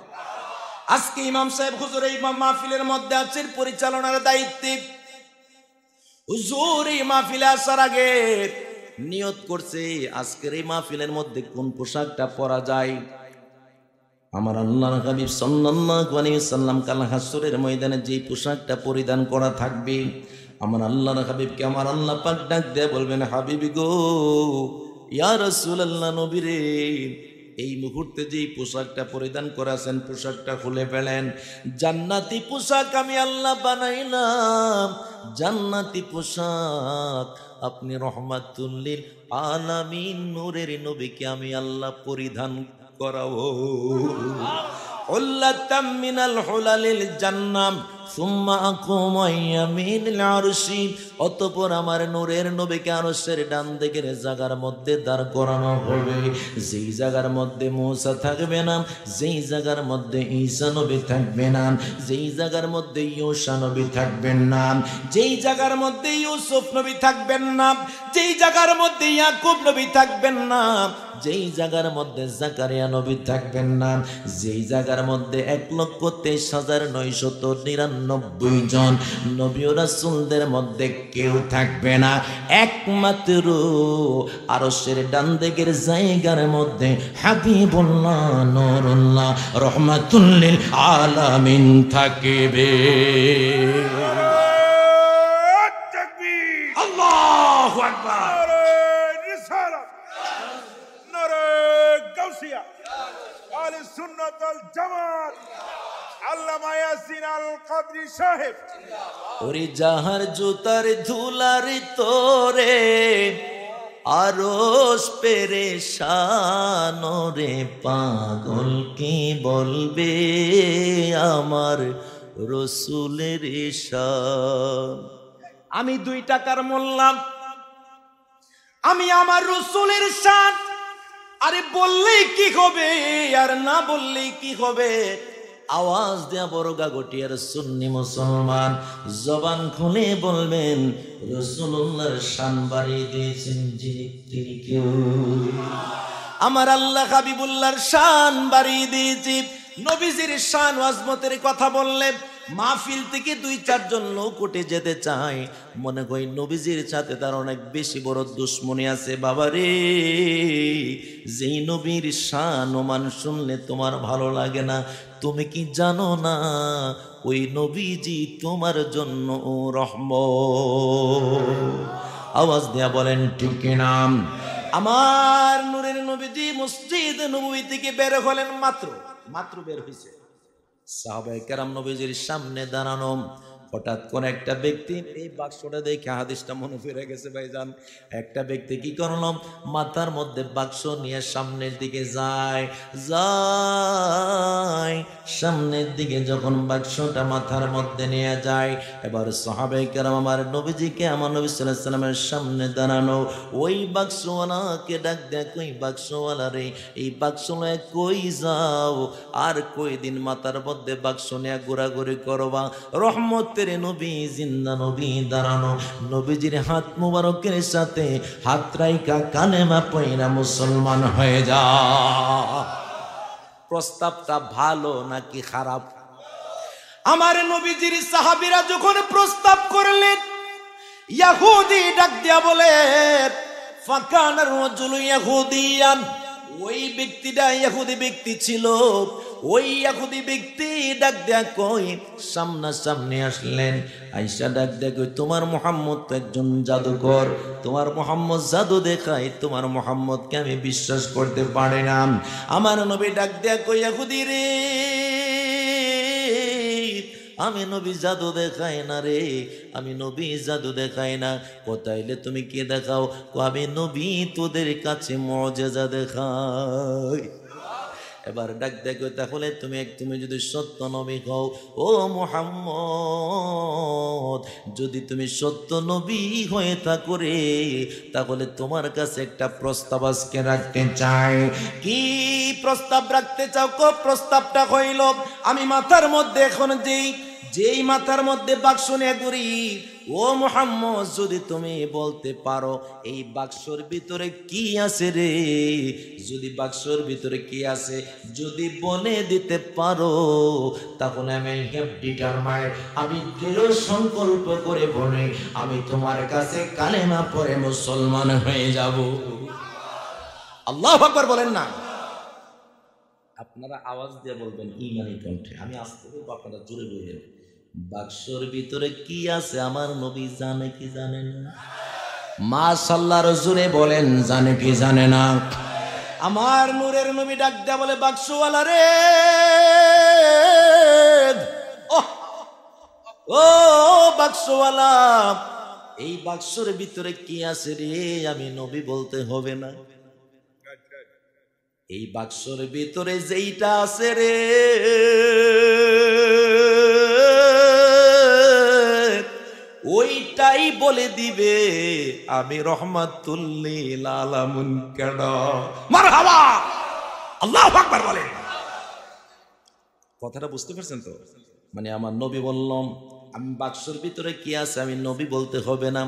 [SPEAKER 1] আজকে ইমাম সাহেব হুজুর এই মাহফিলের মধ্যে আছেন পরিচালনার দায়িত্বে। হুজুর এই মাহফিলে আসার আগে নিয়ত করছে আজকের এই মাহফিলের মধ্যে কোন পোশাকটা পরা যায়। আমার আল্লাহর হাবিব সাল্লাল্লাহু আলাইহি ওয়াসাল্লাম কাল হাসরের ময়দানে যে পোশাকটা পরিধান করা থাকবে, আমার আল্লাহর হাবিবকে আমার আল্লাহ পাক ডাক দিয়ে বলবেন, হাবিবি গো, ইয়া রাসূলুল্লাহ, নবী রে, এই মুহূর্তে যেই পোশাকটা পরিধান করেছেন পোশাকটা খুলে ফেলেন। জান্নাতি পোশাক আমি আল্লাহ বানাইলাম, জান্নাতি পোশাক আপনি রহমাতুল লিল আলামিন নূরের নবীকে আমি আল্লাহ পরিধান করাবো। উল্লাতাম মিনাল হুলালিল জান্নাম সুম্মা আকুমু ইয়ামিনিল আরশি। অতঃপর আমার নূরের নবীকে আরশের ডান দিকের জায়গার মধ্যে দাঁড় করানো হবে। যেই জায়গার মধ্যে মূসা থাকবে না, যেই জায়গার মধ্যে ঈসা নবী থাকবে না, যেই জায়গার মধ্যে ইউসা নবী থাকবেন না, যেই জায়গার মধ্যে ইউসুফ নবী থাকবেন না, যেই জায়গার মধ্যে ইয়াকুব নবী থাকবেন না, যেই জায়গার মধ্যে জাকারিয়া নবী থাকবেন না, যেই জায়গার মধ্যে 1,23,999 জন নবী ও রাসূলদের মধ্যে কেউ থাকবে না, একমাত্র আরশের ডান দিকের জায়গার মধ্যে হাবিবুল্লাহ নূরুল্লাহ রহমাতুল লিল আলামিন থাকবে। আল্লাহু আকবার।
[SPEAKER 2] আহলে সুন্নাত ওয়াল জামাত আল্লামা ইয়াসিন আল কদরি সাহেব
[SPEAKER 1] ওরে যাহার জুতার ধুলার তোরে আরশ পেরেশান রে পাগল কি বলবে আমার রসুলের শান। আমি 2 টাকার মোল্লা, আমি আমার রসুলের শান আরে বললেই কি হবে আর না বললেই কি হবে। আওয়াজ দেয়া বড় গাগটিয়ার সুন্নি মুসলমান জবান খুলে বলবেন রাসূলুল্লাহর শান বাড়িয়ে দিয়েছেন যিনি কেউ। আমার আল্লাহ হাবিবুল্লাহর শান বাড়িয়ে দিয়েছি। নবীজির শান আজমতের কথা বললে মাহফিল থেকে 2-4 জন লোক উঠে যেতে চায়, মনে করি নবীজির সাথে তার অনেক বেশি বড় দুশ্মনী আছে। বাবা রে, যেই নবীর শান ও মান শুনলে তোমার ভালো লাগে না, তুমি কি জানো না ওই নবীজি তোমার জন্য রহমত? আওয়াজ দেয়া বলেন ঠিক না? আমার নূরের নবীজি মসজিদ নববী থেকে বের হলেন, মাত্র বের হয়েছে। সাহাবায়ে কেরাম নবীজির সামনে দাঁড়ানো। হঠাৎ কোন একটা ব্যক্তি, এই বাক্সটা দেখে হাদিসটা মনে পড়ে গেছে ভাইজান। একটা ব্যক্তি কি করলো, মাথার মধ্যে বাক্স নিয়ে সামনের দিকে যায়। সামনের দিকে যখন বাক্সটা মাথার মধ্যে নিয়ে যায়, এবার সাহাবায়ে কেরাম আমার নবীজিকে, আমার নবী সাল্লাল্লাহু আলাইহি ওয়াসাল্লামের সামনে দাঁড়ানো। ওই বাক্সওয়ালাকে ডাক দেয়, কই বাক্সওয়ালা রে, এই বাক্সওয়ালা কই যাও? আর কই দিন মাথার মধ্যে বাক্স নিয়ে ঘোরাঘুরি করবা? রহমতের নবী, জিন্দা নবী দাঁড়ানো। নবীজির হাত মুবারকের সাথে হাত রাইখা কালেমা পয়রা মুসলমান হয়ে যা। প্রস্তাবটা ভালো নাকি খারাপ? আমার নবীজির সাহাবীরা যখন প্রস্তাব করলেন, ইহুদি ডাক দিয়া বলে, ফাকানার রাজুলু ইহুদিয়ান, ওই ব্যক্তিটা ইহুদি ব্যক্তি ছিল। ওই ইহুদি ব্যক্তি ডাক দেয়া কই সামনাসামনি আসলেন, আয়েশা ডাক দেয়া কই, তোমার মুহাম্মদ তো একজন জাদুকর, তোমার মুহাম্মদ জাদু দেখায়, তোমার মুহাম্মদকে আমি বিশ্বাস করতে পারি না। আমার নবী ডাক দেয়া কই, ইহুদি রে, আমি নবী জাদু দেখাই না রে, আমি নবী জাদু দেখাই না। কোথাইলে তুমি কে দেখাও? আমি নবী তোদের কাছে মুজিজা দেখাই। এবার ডাক দেখো, তাহলে তুমি যদি সত্য নবী হও, ও মুহাম্মদ, যদি তুমি সত্য নবী হয়ে থাকো রে, তাহলে তোমার কাছে একটা প্রস্তাব আজকে রাখতে চাই। কি প্রস্তাব রাখতে চাও? প্রস্তাবটা হইল, আমি মাথার মধ্যে এখন যেই মাথার মধ্যে বাক্স নিয়ে ঘুরি, ও মুহাম্মদ, যদি তুমি বলতে পারো এই বাক্সর ভিতরে কি আছে রে, যদি বাক্সর ভিতরে কি আছে যদি বলে দিতে পারো, তাহলে আমি আমি দৃঢ় সংকল্প করে বলে আমি তোমার কাছে কালেমা পড়ে মুসলমান হয়ে যাব। আল্লাহু আকবার বলেন না? আপনারা আওয়াজ দিয়ে বলবেন ঈমানি কণ্ঠে, আমি আস্তে বলবো, আপনারা জোরে বলবেন। বাক্সর ভিতরে কি আছে আমার নবী জানে কি জানে না? মাশাআল্লাহ, জোরে বলেন, জানে কি জানে না? আমার নূরের নবী ডাক দেয়া বলে, বাক্সওয়ালা রে, ও বাক্সওয়ালা, এই বাক্সর ভিতরে কি আছে রে আমি নবী বলতে হবে না? এই বাক্সর ভিতরে যেইটা আছে রে, ওইটাই বলে দিবে আমি রহমাতুল লিল আলামিন। কেন? মারহাবা, আল্লাহু আকবার বলেন। কথাটা বুঝতে পারছেন তো? মানে আমার নবী বললাম, আমি বাক্সর ভিতরে কি আছে আমি নবী বলতে হবে না,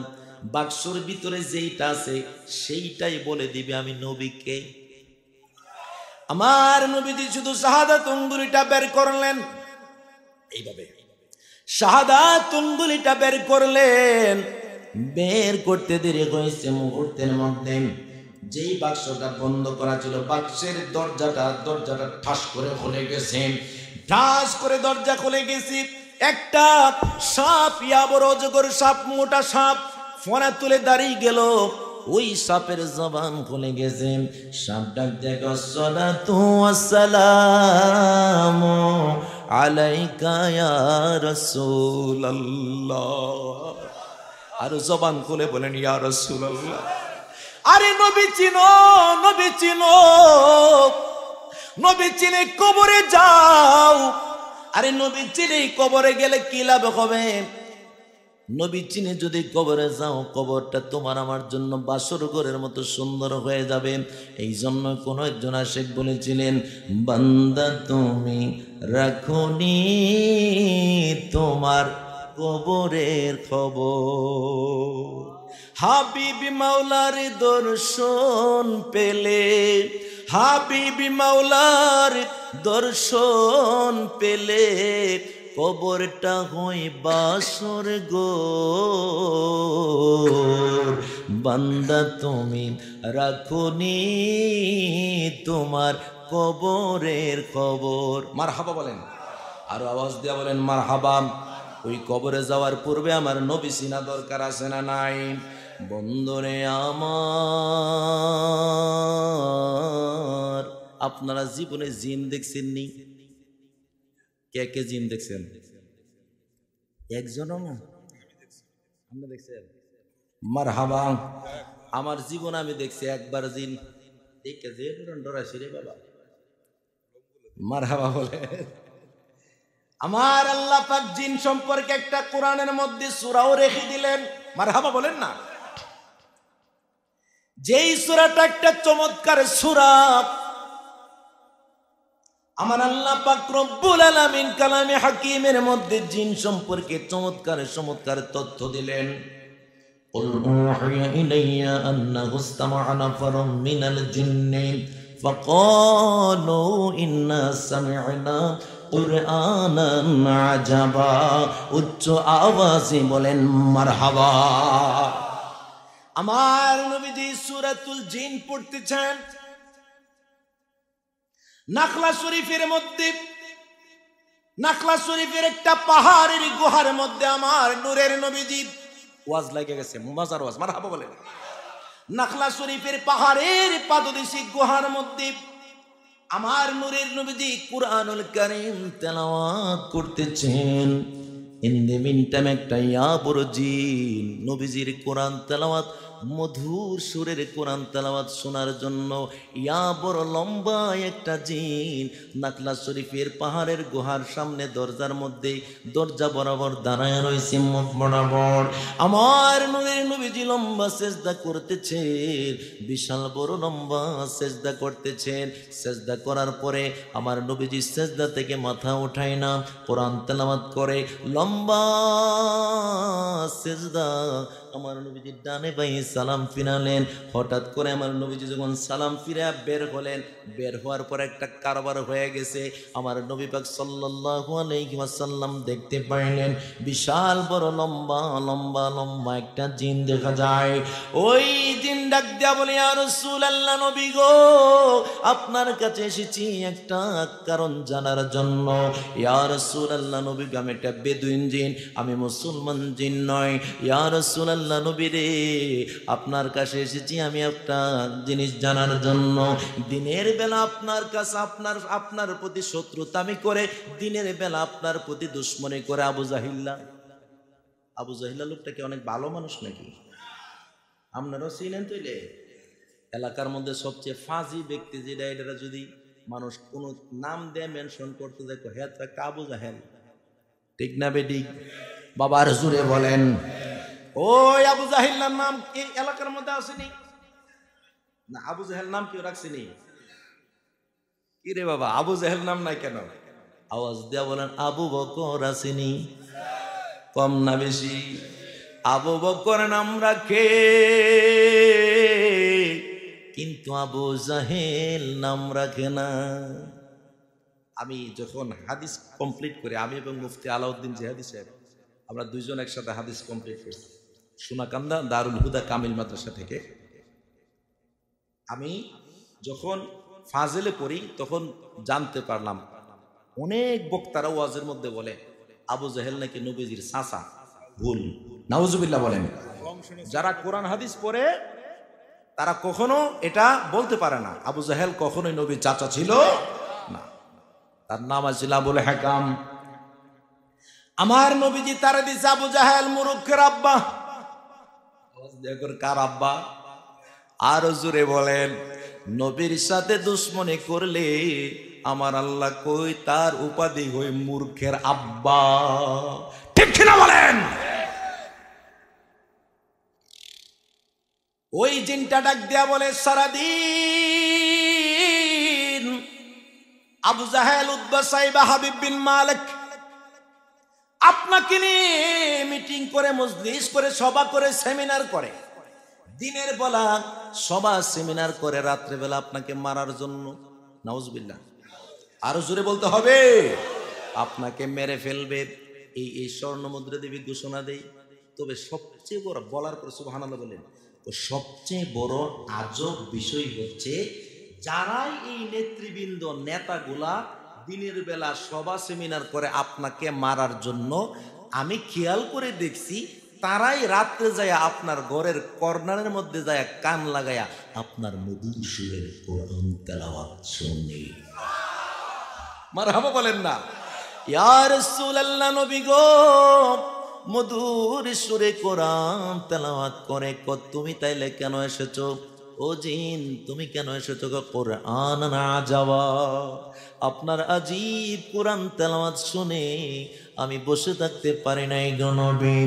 [SPEAKER 1] বাক্সর ভিতরে যেইটা আছে সেইটাই বলে দিবে আমি নবীকে। আমার নবীজি শুধু শাহাদাত আঙ্গুলিটা বের করলেন, এইভাবে শাহাদাত আঙ্গুলিটা বের করলেন। বের করতে দেরি হয়েছে, মুহূর্তের মধ্যে যেই বাক্সটা বন্ধ করা ছিল, বাক্সের দরজাটা ঠাস করে খুলে গেছে। ঠাস করে দরজা খুলে গেছে, একটা সাপ, বড় অজগর সাপ, মোটা সাপ ফোনা তুলে দাঁড়িয়ে গেল। ওই সাপের জবান খুলে গেছে। সাপ ডাক দেখো, সালাতু ওয়াসসালামু আলাইকা ইয়া রাসূলুল্লাহ। আর জবান খুলে বলেন ইয়া রাসূলুল্লাহ। আরে নবী চিনো, নবী চিনো, নবী চিনে কবরে যাও। আরে নবী চিনে কবরে গেলে কি লাভ হবে? নবী চিনে যদি কবরে যাও, কবরটা তোমার আমার জন্য বাসর ঘরের মতো সুন্দর হয়ে যাবে। এই জন্য কোন একজন আশিক বলেছিলেন, বান্দা তুমি রাখনি তোমার কবরের খবর। হাবিবি মাওলার দর্শন পেলে, হাবিবি মাওলার দর্শন পেলে কবরটা হই বাসর ঘর। বান্দা তুমি রাখনি তোমার কবরের খবর। মারহাবা বলেন, আর আওয়াজ দিয়া বলেন মারহাবা। ওই কবরে যাওয়ার পূর্বে আমার নবী চিনা দরকার আছে না নাই? বন্ধুরে আমার, আপনারা জীবনে জিন দেখছেন নি? কে কে জিন দেখছেন? একজনও না? আপনি দেখছেন? মারহাবা। আমার জীবন আমি দেখছি একবার জিন। দেখে যে ডরাইছি রে বাবা। মারহাবা বলে। আমার আল্লাহ পাক জিন সম্পর্কে একটা কোরআনের মধ্যে সূরাও রেখে দিলেন। মারহাবা বলেন না? যেই সূরাটা একটা চমৎকার সূরা, আমার আল্লাহ পাক রব্বুল আলামিন কালামে হাকিমের মধ্যে জিন সম্পর্কে চমৎকার চমৎকার তথ্য দিলেন। قل أوحي إلي أنه استمع نفر من الجن فقالوا إنا سمعنا قرآنا عجبا। উচ্চ আওয়াজে বলেন মারহাবা। আমার নবীজি সূরাতুল জিন পড়তেছেন। নাখলা শরীফের মধ্যে, নাখলা শরীফের একটা পাহাড়ের গুহার মধ্যে আমার নূরের নবীজি ওয়াজ লাগে গেছে। মজার ওয়াজ, মারহাবা বলেন। নাখলা শরীফের পাহাড়ের পাদদেশে গুহার মধ্যে আমার নূরের নবীজি কুরআনুল কারীম তেলাওয়াত করতেছেন। ইন দ্য মিনটাইম একটা বড় জিন নবীজির কোরআন তেলাওয়াত, মধুর সুরের কোরআন তেলাওয়াত শোনার জন্য বড় লম্বা একটা জিন নাখলা শরীফের পাহাড়ের গুহার সামনে দরজার মধ্যে, দরজা বরাবর দাঁড়ায় রয়েছে মুখ বরাবর। আমার নূরের নবীজি লম্বা সেজদা করতেছেন, বিশাল বড় লম্বা সেজদা করতেছেন। সেজদা করার পরে আমার নবীজি সেজদা থেকে মাথা উঠায় না, কোরআন তেলাওয়াত করে। লম্বা সেজদা। আমার নবীজি ডানে বাঁয়ে সালাম ফিরালেন। হঠাৎ করে আমার নবীজি যখন সালাম ফিরে বের হলেন, বের হওয়ার পর একটা কারবার হয়ে গেছে। আমার নবী পাক সাল্লাল্লাহু আলাইহি ওয়াসাল্লাম দেখতে পাইলেন বিশাল বড় লম্বা লম্বা লম্বা একটা জিন দেখা যায়। ওই জিন ডাক দিয়া বলে, ইয়া রাসূলুল্লাহ, নবী গো, আপনার কাছে এসেছি একটা কারণ জানার জন্য। ইয়া রাসূলুল্লাহ, নবী গো, আমি একটা বেদুইন জিন, আমি মুসলমান জিন নয়। ইয়া রাসূলুল্লাহ নবী রে, আপনার কাছে এসেছি আমি একটা জিনিস জানার জন্য। দিনের বেলা আপনার কাছে আপনার প্রতি শত্রুতামি করে, দিনের বেলা আপনার প্রতি দুশ্মনী করে আবু জাহিল্লা। আবু জাহিল্লা লোকটা কি অনেক ভালো মানুষ নাকি? আপনারাও চিনেন তৈলে? এলাকার মধ্যে সবচেয়ে ফাজি ব্যক্তি যেটা, এটা যদি মানুষ কোন নাম দিয়ে মেনশন করতে দেখো, হ্যাঁ আবু জাহেল। ঠিক না বেটি? বাবার জুড়ে বলেন। ওই আবু জাহিল্লার নাম এই এলাকার মধ্যে আসেনি না? আবু জাহেল নাম কেউ রাখছেনি? কি রে বাবা, আবু জাহেল নাম নাই কেন? আওয়াজ দিয়া বলেন, আবু বকর আসেনি? কম না বেশি? আবু বকর নাম রাখে, কিন্তু আবু জাহেল নাম রাখে না। আমি যখন হাদিস কমপ্লিট করি, আমি এবং মুফতি আলাউদ্দিন জিহাদি সাহেব, আমরা দুইজন একসাথে হাদিস কমপ্লিট করছি সোনাকান্দা দারুল হুদা কামিল মাদ্রাসা থেকে। আমি যখন ফাজেলে পড়ি তখন জানতে পারলাম অনেক বক্তারা ওয়াজের মধ্যে বলে আবু জাহেল নাকি নবীজির চাচা। ভুল, নাউজুবিল্লাহ বলেন। যারা কোরআন হাদিস পড়ে তারা কখনো এটা বলতে পারে না আবু জাহেল কখনোই নবীর চাচা ছিল না। তার নাম ছিল আবুল হাকাম। আমার নবীজি তার দিছে আবু জাহেল মুরুখের আব্বা। কার আব্বা? আরো জোরে বলেন। নবীর সাথে দুশ্মনী করলে আমার আল্লাহ কই তার উপাধি হই মূর্খের আব্বা। ঠিক কিনা বলেন? ওই জিনটা ডাক দিয়া বলে, সারাদিন আবু জাহেল, উতবা, সাইবা, হাবিব বিন মালিক আপনাকে নিয়ে মিটিং করে, মজলিস করে, সভা করে, সেমিনার করে। দিনের বেলা সভা সেমিনার করে, রাত্রে বেলা আপনাকে মারার জন্য। নাউজুবিল্লাহ। আরো জোরে বলতে হবে। আপনাকে মেরে ফেলবে। এই স্বর্ণ মুদ্রা দেবী ঘোষণা দেই। তবে সবচেয়ে বড়, বলার পর সুবহানাল্লাহ বলেন, তো সবচেয়ে বড় আজব বিষয় হচ্ছে যারাই এই নেতৃবৃন্দ, নেতাগুলা দিনের বেলা সভা সেমিনার করে আপনাকে মারার জন্য, আমি খেয়াল করে দেখছি তারাই রাত্রে যায় আপনার ঘরের কর্নারের মধ্যে যায় কান লাগায়া আপনার মধুর সুরের কোরআন তেলাওয়াত শুনে। মারহাবা বলেন না? ইয়া রাসূলুল্লাহ, নবী গো, মধুর সুরে কোরআন তেলাওয়াত করে। তুমি তাইলে কেন এসেছো? ও জিন, তুমি কেন এসেছো? কোরআন না যাওয়া, আপনার আজীব কোরআন তেলাওয়াত শুনে আমি বসে থাকতে পারি নাই গো নবী।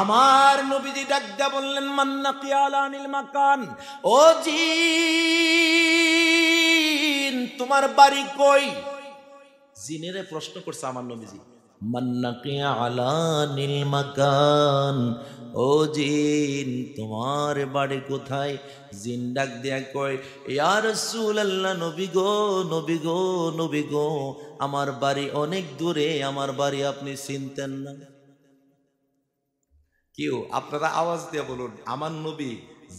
[SPEAKER 1] আমার নবীজি ডাক দিয়া বললেন, মান্নাকি আলানিল মাকান, ও জিন তোমার বাড়ি কই? জিনেরে প্রশ্ন করছে আমার নবীজি, মান্নাকি আলানিল মাকান, ও জিন তোমার বাড়ি কোথায়? জিন ডাক দিয়া কয়, ইয়া রাসূলুল্লাহ, নবী গো, নবী গো, নবী গো, আমার বাড়ি অনেক দূরে, আমার বাড়ি আপনি চিনতেন না। কেউ আপনারা আওয়াজ দিয়ে বলুন, আমার নবী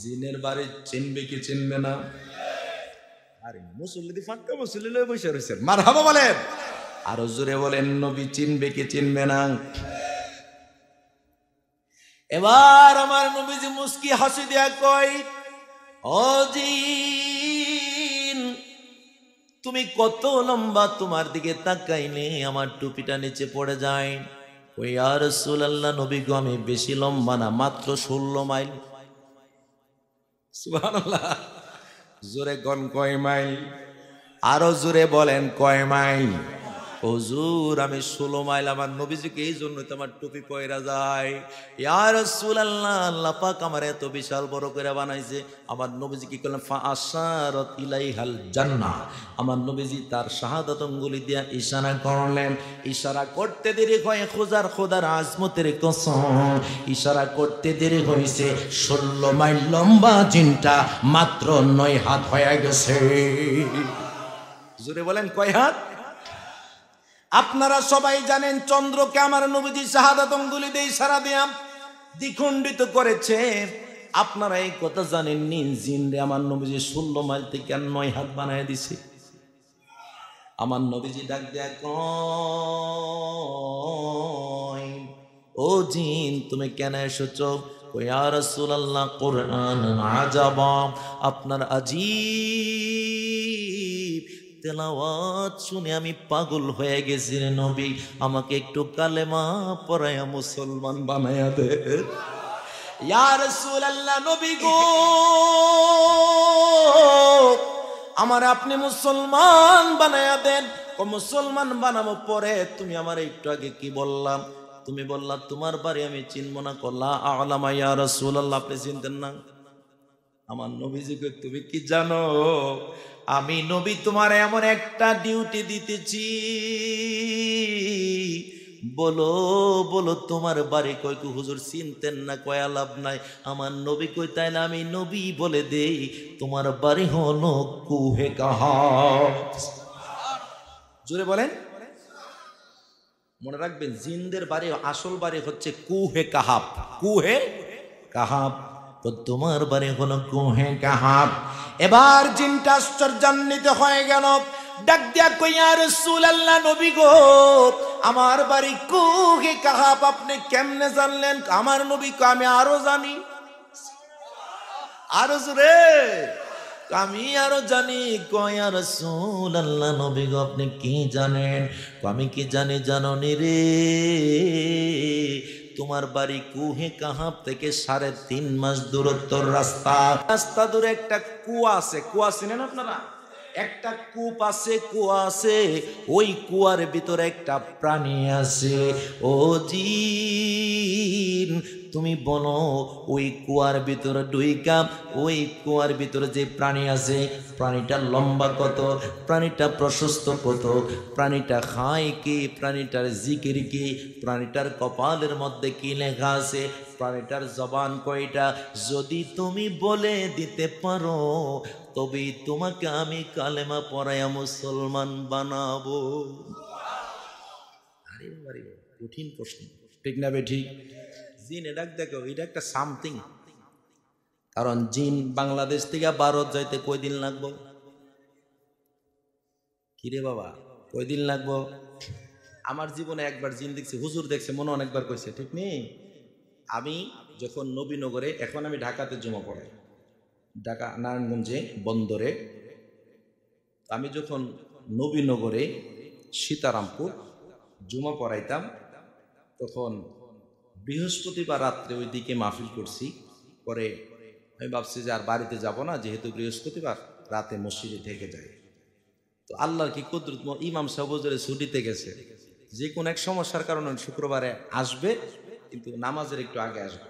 [SPEAKER 1] জিনের বাড়ি চিনবে কি চিনবে না? আরে মুসল্লি ফাঁকা মুসল্লি লয়ে বসে রয়েছেন। মারহাবা বলেন। আরো জোরে বলেন, নবী চিনবে কি চিনবে না? এবার আমার নবীজি মুস্কি হাসি দিয়া কয়, ও জিন তুমি কত লম্বা, তোমার দিকে তাকাইলে আমার টুপিটা নিচে পড়ে যায়। ওই ইয়া রাসূলুল্লাহ, নবী গো আমি বেশি লম্বা না, মাত্র 16 মাইল। সুবহানাল্লাহ। জোরে গন কয় মাইল? আরো জোরে বলেন কয় মাইল? হুজুর আমি 16 মাইল। আমার নবীজিকে এই জন্য তো আমার টুপি পয়রা যায়। ইয়া রাসূলুল্লাহ, আল্লাহ পাক আমার এত বিশাল বড় করে বানাইছে। আমার নবীজি কি করলেন? ফা আশারাত ইলাইহাল জান্নাহ। আমার নবীজি তার শাহাদাত আঙ্গুলি দিয়া ইশারা করলেন। ইশারা করতে দেরি হয়, খোদার আজমতের কসম, ইশারা করতে দেরি হইছে। 16 মাইল লম্বা জিনটা মাত্র 9 হাত হয়ে গেছে। জোরে বলেন কয় হাত? আপনারা সবাই জানেন চন্দ্রকে আমার নবীজি শাহাদাত আঙ্গুলি দিয়ে ইশারা দিয়া দ্বিখণ্ডিত করেছে। আপনারা এই কথা জানেননি? জিনরে আমার নবীজি 16 মাইল থেকে 9 হাত বানায় দিছে। আমার নবীজি ডাক দেয়া কয়, ও জিন তুমি কেন এসেছো? ইয়া রাসূলুল্লাহ, কোরআন আজাবা, আপনার আজীব তেলাওয়াত শুনে আমি পাগল হয়ে গেছি রে নবী, আমাকে একটু কালেমা পড়ায়া মুসলমান বানায়া দে। ইয়া রাসূলুল্লাহ, নবী গো আমার আপনি মুসলমান বানায়া দেন। মুসলমান বানাবো পরে। তুমি আমার একটু আগে কি বললাম? তুমি বললা তোমার বাড়ি আমি চিনব না। কল্লা আলামা ইয়া রাসূলুল্লাহ, আপনি চিনতেন না? আমার নবীজিকে তুমি কি জানো? আমি নবী তোমার এমন একটা ডিউটি দিতেছি, বলো বলো তোমার বাড়ি কই? হুজুর চিনতেন না? কয়া লাভ নাই, আমার নবী কই তাই না আমি নবী বলে দেই, তোমার বাড়ি হলো কুহে কাহাফ। জোরে বলেন। মনে রাখবেন জিনদের বাড়ি, আসল বাড়ি হচ্ছে কুহে কাহাফ। কুহে কাহাফ। তো তোমার বাড়ি হলো কুহে কাহাফ। এবার জিনটা আশ্চর্যান্বিত হয়ে গেল, ডাক দিয়া কই, ইয়া রাসূলুল্লাহ, নবী গো আমার বাড়ি কুহে কাহাফ, আপনি কেমনে জানলেন? আমার নবী কো আমি আরো জানি। আরো জোরে। আমি আরো জানি, কয় আর রাসূলুল্লাহ নবী গো আপনি কি জানেন? আমি কি জানি জানো নি রে, তোমার বাড়ি কুহে কাহাব থেকে 3.5 মাস দূরত্বর রাস্তা। রাস্তা দূরে একটা কুয়া আছে, কুয়া চিনেন আপনারা? একটা কূপ আছে, কুয়া আছে, ওই কুয়ার ভিতরে একটা প্রাণী আছে। ও জিন, তুমি বলো ওই কুয়ার ভিতরে ডুইকা, ওই কুয়ার ভিতরে যে প্রাণী আছে, প্রাণীটার লম্বা কত, প্রাণীটা প্রশস্ত কত, প্রাণীটা খায় কি, প্রাণীটার জিকির কি, প্রাণীটার কপালের মধ্যে কি লেখা আছে, প্রাণীটার জবান কয়টা, যদি তুমি বলে দিতে পারো তবেই তোমাকে আমি কালেমা পড়াইয়া মুসলমান বানাবো। আরে বাবা, কঠিন প্রশ্ন, ঠিক না বেঠিক? জিন এটা দেখো, এটা একটা সামথিং। কারণ জিন বাংলাদেশ থেকে ভারত যাইতে কয়দিন লাগবো? কিরে বাবা, কয়দিন লাগবো? আমার জীবনে একবার জিন দেখছি, হুজুর দেখছে, মনে অনেকবার কইছে, ঠিক নেই? আমি যখন নবীনগরে, এখন আমি ঢাকাতে জমা পড়াই, ঢাকা নারায়ণগঞ্জে বন্দরে, আমি যখন নবীনগরে সীতারামপুর জুমা পড়াইতাম, তখন বৃহস্পতিবার রাত্রে ওই দিকে মাহফিল করছি। পরে আমি ভাবছি যে আর বাড়িতে যাব না, যেহেতু বৃহস্পতিবার রাতে মসজিদে থেকে যাই। তো আল্লাহর কি কুদরত, ইমাম সাহেব হুজুরে ছুটিতে গেছে, যে কোনো এক সমস্যার কারণে শুক্রবারে আসবে, কিন্তু নামাজের একটু আগে আসবে।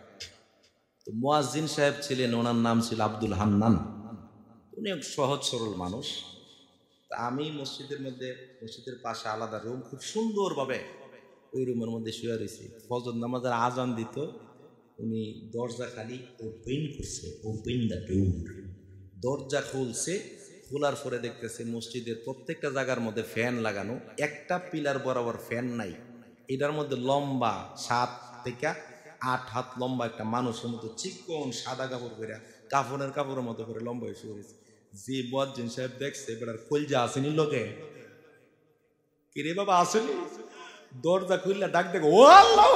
[SPEAKER 1] তো মুয়াজ্জিন সাহেব ছিলেন, ওনার নাম ছিল আব্দুল হান্নান, উনি এক সহজ সরল মানুষ। তা আমি মসজিদের মধ্যে, মসজিদের পাশে আলাদা রুম, খুব সুন্দরভাবে ওই রুমের মধ্যে শুয়ে রয়েছি। ফজর নামাজের আজান দিত, উনি দরজা খালি ওপেন করছে, ওপেন দ্য ডোর, দরজা খুলছে, খোলার পরে দেখতেছে মসজিদের প্রত্যেকটা জায়গার মধ্যে ফ্যান লাগানো, একটা পিলার বরাবর ফ্যান নাই। এটার মধ্যে লম্বা 7 থেকে 8 হাত লম্বা একটা মানুষের মতো চিকন সাদা কাপড় পরে, কাফনের কাপড়ের মতো করে লম্বা হয়ে শুয়ে রয়েছে। যে মুয়াজ্জিন সাহেব দেখছে, এবার কলজা আসেনি লোকে, কিরে বাবা আসেনি, দরজা খুললে ডাক দেখো, ও আল্লাহ,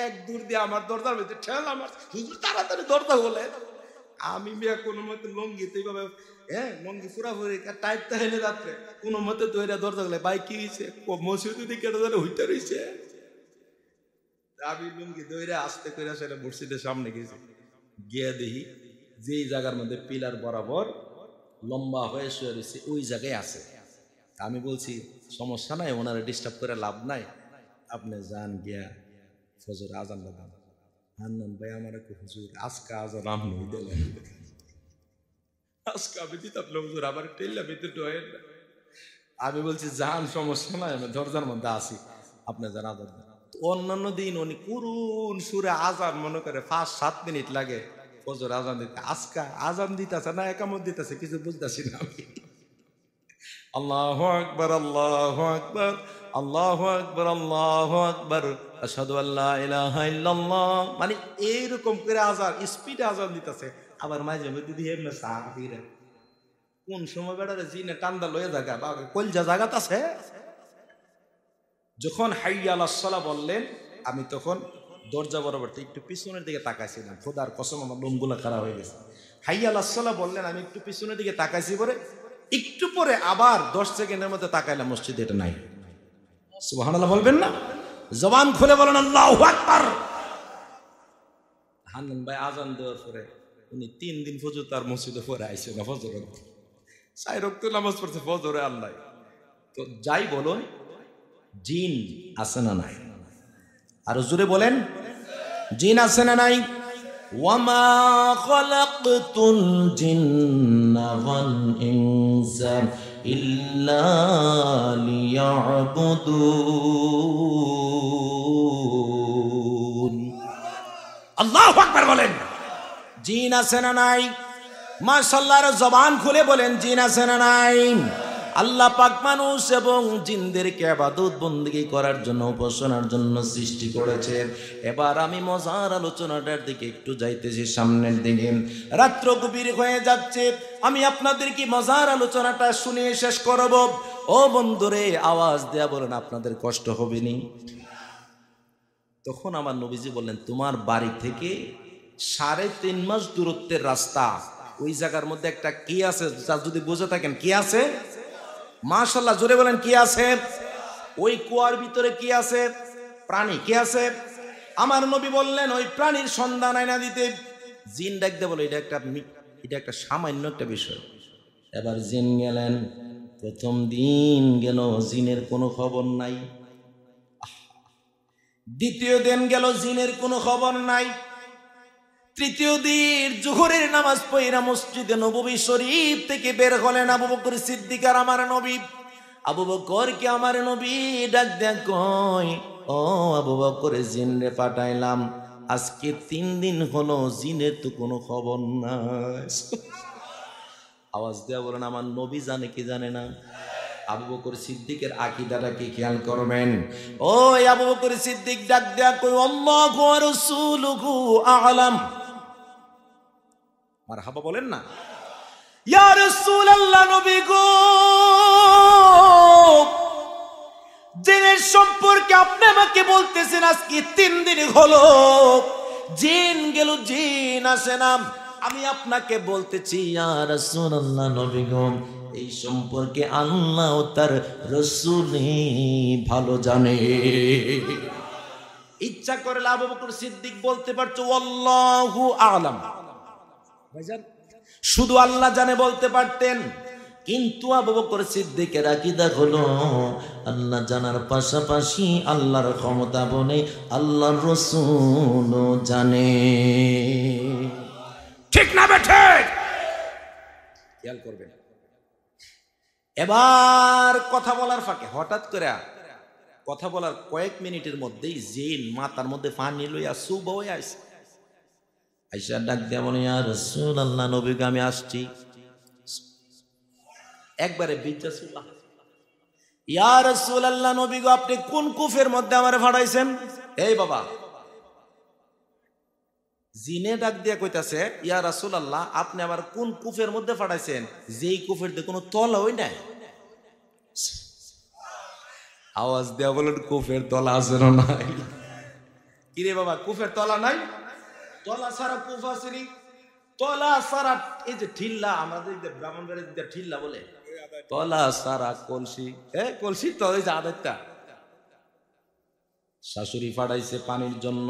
[SPEAKER 1] এক দূর দিয়ে আমার দরজার ভিতরে ঠেল, আমার হুজুর তাড়াতাড়ি দরজা খোলে। আমি মেয়ে কোনো মতে লঙ্গি তো এইভাবে, হ্যাঁ লঙ্গি পুরাপুরি টাইট তাহলে রাত্রে কোনো মতে তো এরা দরজা খোলে, ভাই কি হয়েছে, মসজিদ দিকে হইতে রয়েছে। আমি লুঙ্গি দইরা আস্তে করে সেটা মসজিদের সামনে গেছি, গিয়ে দেখি যেই জায়গার মধ্যে পিলার বরাবর লম্বা হয়ে শুয়ে রয়েছে ওই জায়গায় আছে। আমি বলছি সমস্যা নাই, ওনারা ডিস্টার্ব করে লাভ নাই, আপনি যান গিয়া ফজর আজান লাগান। হান্নান ভাই আমার একটু হুজুর আজকে আজান আমি দিলাম, আজকে আমি দিতাম না হুজুর, আবার টেল্লা ভিতরে ঢোয়েন না। আমি বলছি যান, সমস্যা নাই, আমি দরজার মধ্যে আসি, আপনি যান আজান দেন। অন্যান্য দিন উনি করুন সুরে আজান, মনে করে 5-7 মিনিট লাগে ফজর আজান দিতে, আজকে আজান দিতেছে না একামত দিতেছে, কিছু বুঝতেছি না আমি। আল্লাহু আকবার, আল্লাহু আকবার, আল্লাহু আকবার, আল্লাহু আকবার, আশহাদু আল্লা ইলাহা ইল্লাল্লাহ, মানে এইরকম করে আজান, স্পিডে আজান দিতেছে। আবার মাঝে মধ্যে দিয়ে এমনি সাহাবীরা কোন সময় বেড়ারে জিনে টান্দা লয়ে জায়গা বা কলজা জায়গাত আছে। যখন হাইয়া আলাস সালাহ বললেন, আমি তখন দরজা বরাবর একটু পিছনের দিকে তাকাইছিলাম, খোদার কসম আমার লোমগুলা খারাপ হয়ে গেছে। হাইয়া আলাস সালাহ বললেন, আমি একটু পিছনের দিকে তাকাইছি, পরে একটু পরে আবার 10 সেকেন্ডের মধ্যে তাকাইলাম, মসজিদে এটা নাই। সুবহানাল্লাহ বলবেন না? জবান খুলে বলেন আল্লাহু আকবার। হান্নান ভাই আজান দেওয়ার পরে উনি 3 দিন ফজর তার মসজিদে পরে আইছে না, ফজর 4 ওয়াক্ত নামাজ পড়ছে ফজরে আল্লাহ। তো যাই বলুন, জিন আছে না নাই? আর জোরে বলেন, জিন আছে না নাই? ওয়ামা খালাকতুল জিন্না ওয়াল ইনসা ইল্লা লিয়াবুদুন। আল্লাহু আকবার বলেন। জিন আছে না নাই? মাশাআল্লাহ, জবান খুলে বলেন জিন আছে না নাই? আল্লাহ পাক মানুষ এবং জিনদেরকে ইবাদত বন্দেগী করার জন্য, উপাসনার জন্য সৃষ্টি করেছেন। এবার আমি মজার আলোচনাটার দিকে একটু যাইতেছি, সামনের দিকে। রাত্র গভীর হয়ে যাচ্ছে, আমি আপনাদেরকে মজার আলোচনাটা শুনিয়ে শেষ করব। ও বন্ধুরে, আওয়াজ দেয়া বলেন, আপনাদের কষ্ট হবে নি? তখন আমার নবীজি বললেন, তোমার বাড়ি থেকে 3.5 মাস দূরত্বের রাস্তা, ওই জায়গার মধ্যে একটা কি আছে, যা যদি বুঝে থাকেন কি আছে, মাশাআল্লাহ জোরে বলেন কি আছে। ওই কুয়ার ভিতরে কি আছে? প্রাণী। কি আছে? আমার নবী বললেন ওই প্রাণীর সন্ধান আয়না দিতে। জিন ডাকতে বলে এটা একটা সামান্য একটা বিষয়। এবার জিন গেলেন, প্রথম দিন গেল, জিনের কোনো খবর নাই। দ্বিতীয় দিন গেল, জিনের কোনো খবর নাই। তৃতীয় দিন জোহরের নামাজ পড়া মসজিদে নববী শরীফ থেকে বের হলেন আবু বকর সিদ্দিক আর আমার নবী। আবু বকর কে আমার নবী ডাক দেয়া কয়, ও আবু বকর, জিনরে পাঠাইলাম, আজকে 3 দিন হলো, জিনের তো কোনো খবর নাই। আওয়াজ দেয়া বলেন আমার নবী জানে কি জানে না? আবু বকর সিদ্দিকের আকীদাটা কি খেয়াল করবেন। ওই আবু বকর সিদ্দিক ডাক দেয়া কই, আল্লাহু ওয়া রাসূলুহু আ'লাম। মারহাবা বলেন না। ইয়া রাসূলুল্লাহ, নবী গো, জিনের সম্পর্কে আপনি আমাকে বলতেছেন আজকে 3 দিন হলো, জিন গেল, জিন আসে না। আমি আপনাকে বলতেছি ইয়া রাসূলুল্লাহ, নবী গো, এই সম্পর্কে আল্লাহ ও তার রাসূলই ভালো জানে। ইচ্ছা করলে আবু বকর সিদ্দিক বলতে পারতো আল্লাহু আ'লাম, ভাইজান শুধু আল্লাহ জানে বলতে পারতেন, কিন্তু আবু বকর সিদ্দিকের আকীদা হলো আল্লাহ জানার পাশাপাশি আল্লাহর ক্ষমতা বলে আল্লাহর রাসূলও জানে। ঠিক না বেঠে? খেয়াল করবেন। এবার কথা বলার ফাঁকে হঠাৎ করে কথা বলার কয়েক মিনিটের মধ্যেই জিন মাথার মধ্যে পানি লইয়া সুব হয়ে আসে। আইসা ডাক দেয়া বলে, ইয়া রাসূলুল্লাহ, নবী গো, আমি আসছি। একবারে বিজ্জাসুল্লাহ, ইয়া রাসূলুল্লাহ, নবী গো, আপনি কোন কুফের মধ্যে আমারে ফাড়াইছেন? এই বাবা, জিনে ডাক দিয়া কইতাছে, ইয়া রাসূলুল্লাহ, আপনি আবার কোন কুফের মধ্যে ফাড়াইছেন যেই কুফের দিয়ে কোনো তলা হই নাই? আওয়াজ দেয়া বলেন কুফের তলা আছে না নাই? কিরে বাবা, কুফের তলা নাই? তলা সারা কুফ আসেনি, তলা সারা এই যে ঠিল্লা, আমাদের যে ব্রাহ্মণবাড়ির যে ঠিল্লা বলে, তলা সারা কলসি, কলসি তো ওই যে আদারটা। শাশুড়ি ফাড়াইছে পানির জন্য,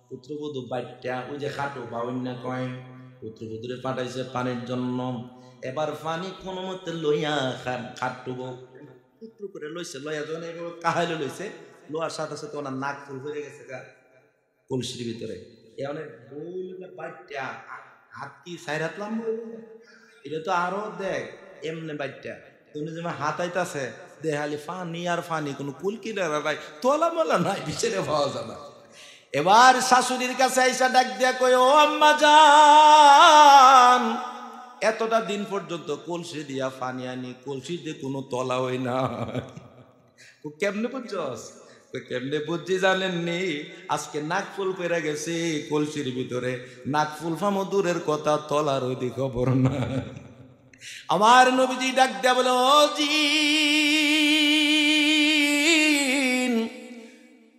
[SPEAKER 1] পুত্রবধূ বাইটটা ওই যে খাটো বাউন্না কয়, পুত্রবধূরে পাঠাইছে পানির জন্য। এবার পানি কোনো মতে লইয়া খাটুব পুত্র করে লইছে, লইয়া যখন কাহাইলে লইছে, লোয়ার সাথে সাথে ওনার নাক ফুল হয়ে গেছে কলসির ভিতরে। এখানে বাইটটা হাত কি 4 হাত লম্বা, এটা তো আরো দেখ এমনি বাইটটা, তুমি যেমন হাত আইতাছে দেহালি ফানি আর ফানি, কোনো কুল কিনারা নাই, তোলা মোলা নাই, বিচারে পাওয়া যায় না। এবার শাশুড়ির কাছে আইসা ডাক দিয়া কই, ও আম্মা জান, এতটা দিন পর্যন্ত কলসি দিয়া পানি আনি, কলসি দিয়ে কোনো তলা হই না, কেমনে বুঝছস? কেমনে বুঝছি জানেননি? আজকে নাক ফুল পেরে গেছে কলসির ভিতরে, নাক ফুল ফামো দূরের কথা, তলার ওই খবর না। আমার নবীজি ডাক দেয়া বলে, ও জি,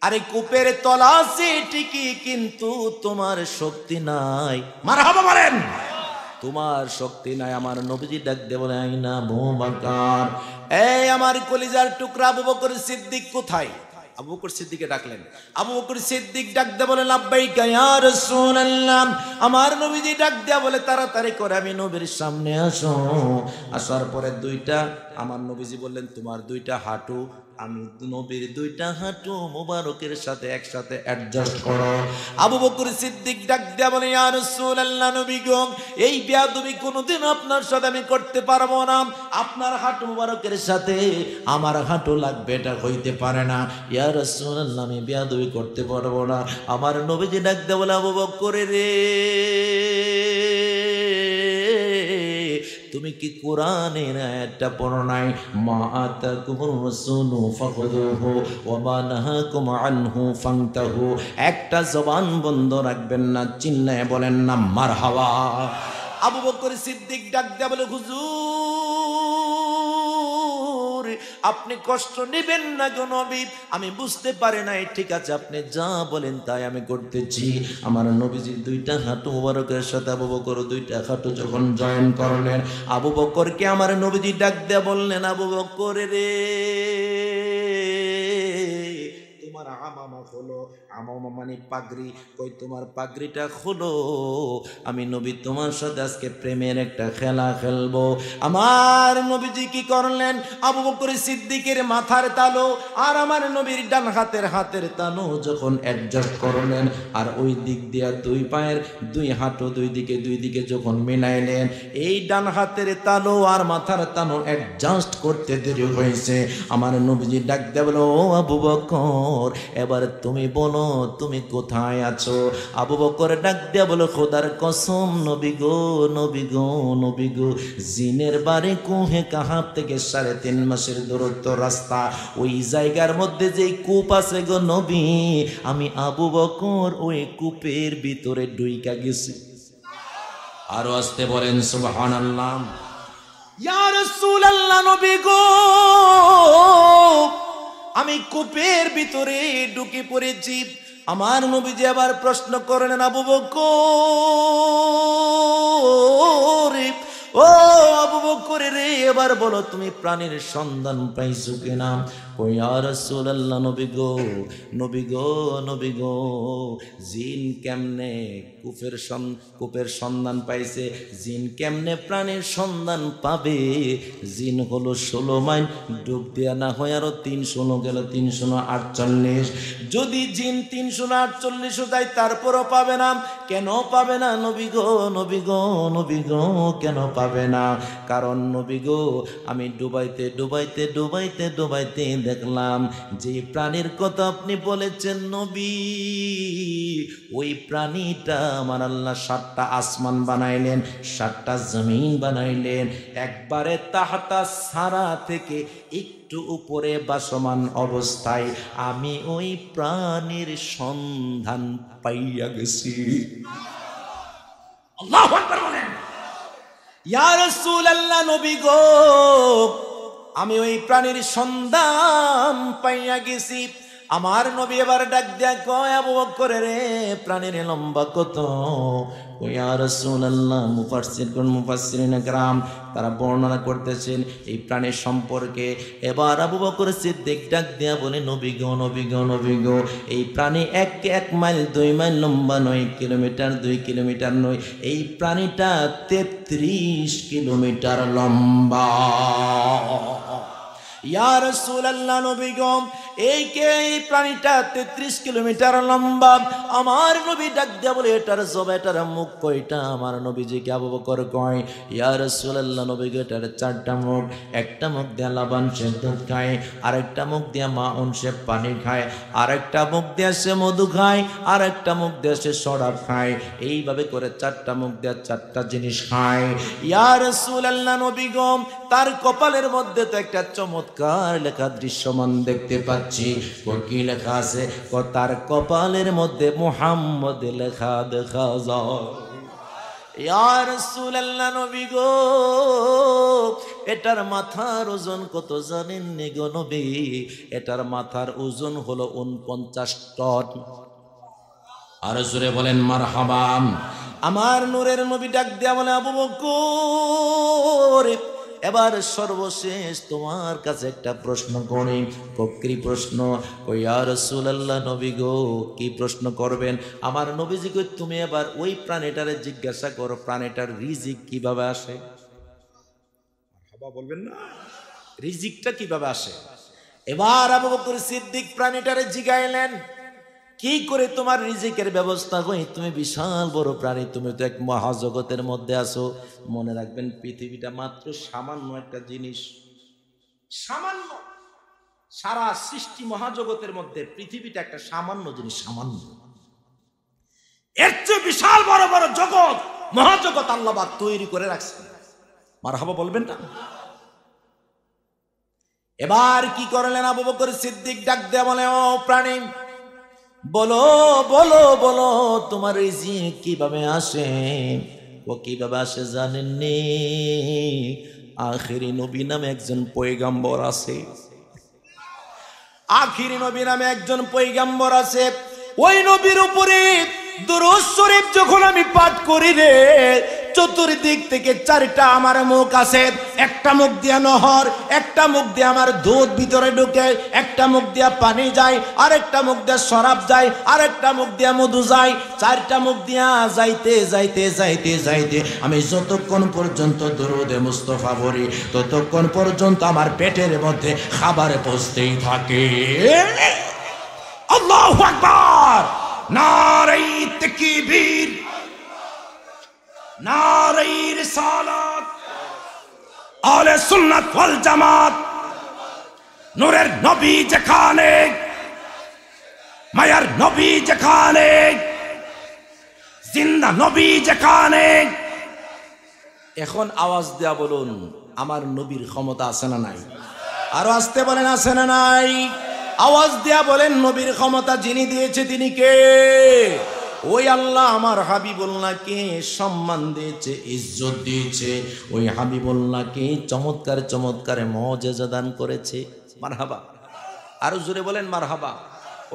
[SPEAKER 1] আরে কূপের তলা আছে ঠিকই, কিন্তু তোমার শক্তি নাই। মারহাবা বলেন, তোমার শক্তি নাই। আমার নবীজি ডাক দেয়া বলে, আইনা আবু বকর, এই আমার কলিজার টুকরা আবু বকর সিদ্দিক কোথায়? আবু বকর সিদ্দিককে ডাকলেন। আবু বকর সিদ্দিক ডাক দেয়া বলে, লাব্বাইকা ইয়া রাসূলুল্লাহ। আমার নবীজি ডাক দেয়া বলে, তাড়াতাড়ি করে আমি নবীর সামনে আসো। আসার পরে আমার নবীজি বললেন, তোমার 2টা হাঁটু আমি নবীর 2টা হাঁটু মোবারকের সাথে একসাথে অ্যাডজাস্ট করো। আবু বকর সিদ্দিক ডাক দেয়া বলে, ইয়া রাসূলুল্লাহ, নবী গো, এই বেয়াদবি কোনোদিন আপনার সাথে আমি করতে পারবো না। আপনার হাঁটু মোবারকের সাথে আমার হাঁটু লাগবে, এটা হইতে পারে না। ইয়া রাসূলুল্লাহ, আমি বেয়াদবি করতে পারবো না। আমার নবীজি ডাক দেয়া বলে, আবু বকর রে, তুমি কি কোরআনের আয়াতটা পড়ো নাই? মা আতাকুমুর রাসূলু ফাখুযুহু ওয়া মা নাহাকুম আনহু ফান্তাহু। একটা জবান বন্ধ রাখবেন না, চিল্লায়ে বলেন না মারহাবা। আবু বকর সিদ্দিক ডাক দেয়া বলে, হুজুর, আপনি কষ্ট নেবেন না গো নবী, আমি বুঝতে পারি নাই, ঠিক আছে আপনি যা বলেন তাই আমি করতেছি। আমার নবীজির দুইটা হাঁটু মোবারকের সাথে আবু বকর দুইটা হাঁটু যখন জয়েন করলেন, আবু বকরকে আমার নবীজি ডাক দিয়ে বললেন, আবু বকর রে, তোমার আমামা খোলো। আমামা মানে পাগড়ি, কই তোমার পাগড়িটা খোলো, আমি নবী তোমার সাথে আজকে প্রেমের একটা খেলা খেলবো। আমার নবীজি কি করলেন, আবু বকর সিদ্দিকের মাথার তালু আর আমার নবীর ডান হাতের তালু যখন অ্যাডজাস্ট করলেন, আর ওই দিক দিয়া দুই পায়ের দুই হাঁটু দুই দিকে যখন মিলাইলেন, এই ডান হাতের তালু আর মাথার তালু অ্যাডজাস্ট করতে দেরি হয়েছে। আমার নবীজি ডাক দিয়ে বলো, ও আবু বকর, এবার তুমি বলো তুমি কোথায় আছো? আবু বকর ডাক দিয়া বলো, খোদার কসম নবী গো, নবী গো, নবী গো, জিনের বাড়ি কুহে কাহাব থেকে 3.5 মাসের দূরত্ব রাস্তা, ওই জায়গার মধ্যে যে কূপ আছে গো নবী, আমি আবু বকর ওই কূপের ভিতরে ডুইকা গেছি। আরো আসতে বলেন সুবহানাল্লাহ। ইয়া রাসূলুল্লাহ, নবী গো, আমি কূপের ভিতরে ঢুকে পড়েছি। আমার নবীজি আবার প্রশ্ন করলেন, আবু বকর, ও আবু বকর রে, এবার বলো তুমি প্রাণীর সন্ধান পাইছো কিনা? ও ইয়া রাসূলুল্লাহ, নবী গো, নবী গো, নবী গো, জিন কেমনে কূপের সন্ধান পাইছে? জিন কেমনে প্রাণীর সন্ধান পাবে? জিন হলো 16 মাইল ডুব দেয়া না হয় আরো 300 গেল 348। যদি জিন 348 যায় তারপরও পাবে না। কেন পাবে না নবী গো, নবী গো, নবী গো, কেন পাবে না? কারণ নবী গো, আমি ডুবাইতে দেখলাম যে প্রাণীর কথা আপনি বলেছেন নবী, ওই প্রাণীটা আমার আল্লাহ 7টা আসমান বানাইলেন, 7টা জমিন বানাইলেন, একবারে তাহতা সারা থেকে একটু উপরে বাসমান অবস্থায় আমি ওই প্রাণীর সন্ধান পাইয়া গেছি। আল্লাহু আকবার বলেন। ইয়া রাসূলুল্লাহ, নবী গো, আমি ওই প্রাণীর সন্ধান পাইয়া গেছি। আমার নবী এবার ডাক দিয়া কয়, আবু বকর রে, প্রাণীর লম্বা কত? ইয়া রাসূলুল্লাহ, মুফাসসিরিন کرام তারা বর্ণনা করতেছেন এই প্রাণীর সম্পর্কে। এবার আবু বকর সিদ্দিক ডাক দিয়া বলে, নবী গো, নবী গো, নবী গো, এই প্রাণী 1 মাইল 2 মাইল লম্বা নয়, কিলোমিটার 2 কিলোমিটার নয়, এই প্রাণীটা 33 কিলোমিটার লম্বা। ইয়া রাসূলুল্লাহ, নবী গো, এই প্রাণীটা 33 কিলোমিটার লম্বা। আমার নবী ডাক দিয়া বলে, এটার জবা, এটার মুখ কয়টা? আমার নবীজিকে আবু বকর কয়, ইয়া রাসূলুল্লাহ, নবী গো, এটার 4টা মুখ। একটা মুখ দিয়া লাবান সে দুধ খায়, আরেকটা মুখ দিয়া মাউন সে পানি খায়, আরেকটা মুখ দিয়া সে মধু খায়, আরেকটা মুখ দিয়া সে শরাব খায়। এইভাবে করে 4টা মুখ দিয়া 4টা জিনিস খায়। ইয়া রাসূলুল্লাহ, নবী গো, তার কপালের মধ্যে তো একটা চমৎকার লেখা দৃশ্যমান দেখতে পাচ্ছি। কি লেখা আছে? তার কপালের মধ্যে মুহাম্মদ লেখা দেখা যায়। ইয়া রাসূলুল্লাহ, নবী গো, এটার মাথার ওজন কত জানেন নি গো নবী? এটার মাথার ওজন হলো 49 টন। আর জোরে বলেন মারহাবা। আমার নূরের নবী ডাক দিয়া বলে, আবু বকর, এবার সর্বশেষ তোমার কাছে একটা প্রশ্ন করি। কি প্রশ্ন? ইয়া রাসূলুল্লাহ, নবী গো, কি প্রশ্ন করবেন? আমার নবীজি কই, তুমি এবার ওই প্রাণীটারে জিজ্ঞাসা করো, প্রাণীটার রিজিক কিভাবে আসে। মারহাবা বলবেন না? রিজিকটা কিভাবে আসে? এবার আবু বকর সিদ্দিক প্রাণীটারে জিগাইলেন, কি করে তোমার রিজিকের ব্যবস্থা হয়? তুমি বিশাল বড় প্রাণী, তুমি তো এক মহাজগতের মধ্যে আছো। মনে রাখবেন, পৃথিবীটা মাত্র সামান্য একটা জিনিস, সামান্য। সারা সৃষ্টি মহাজগতের মধ্যে পৃথিবীটা একটা সামান্য জিনিস, সামান্য। এর চেয়ে বিশাল বড় বড় জগৎ, মহাজগৎ আল্লাহ পাক তৈরি করে রাখছেন। মারহাবা বলবেন না? এবার কি করলেন আবু বকর সিদ্দিক? ডাক দেয়া বলে, ও প্রাণী, বলো বলো বলো, তোমার রিজিক কিভাবে আসে? ও কিভাবে আসে জানেননি? আখেরি নবী নামে একজন পয়গাম্বর আছে। আখেরি নবী নামে একজন পয়গাম্বর আছে। ওই নবীর উপরে দুরূদ শরীফ যখন আমি পাঠ করি রে, চতুর্দিক থেকে চারটা আমার মুখ আছে। একটা মুখ দিয়া নহর, একটা মুখ দিয়ে আমার দুধ ভিতরে ঢুকে, একটা মুখ দিয়া পানি যায়, আরেকটা মুখ দিয়া শরাব যায়, আরেকটা মুখ দিয়া মধু যায়। চারটা মুখ দিয়া যাইতে যাইতে যাইতে যাইতে আমি যতক্ষণ পর্যন্ত দরুদে মুস্তাফা পড়ি, ততক্ষণ পর্যন্ত আমার পেটের মধ্যে খাবার পৌঁছতেই থাকে। আল্লাহু আকবার, নারে তাকবীর, নারে রিসালাত, আহলে সুন্নাত ওয়াল জামাত। নূরের নবী যেখানে, মায়ার নবী যেখানে, জিন্দা নবী যেখানে। এখন আওয়াজ দেয়া বলুন, আমার নবীর ক্ষমতা আছে না নাই? আরো আসতে বলেন, আছে না নাই? আওয়াজ দেয়া বলেন, নবীর ক্ষমতা যিনি দিয়েছে তিনি কে? ওই আল্লাহ আমার হাবিবুল্লাহকে সম্মান দিয়েছে, ইজ্জত দিয়েছে। ওই হাবিবুল্লাহকে চমৎকার চমৎকার মুজিজা দান করেছে। মারহাবা, আরো জোরে বলেন মারহাবা।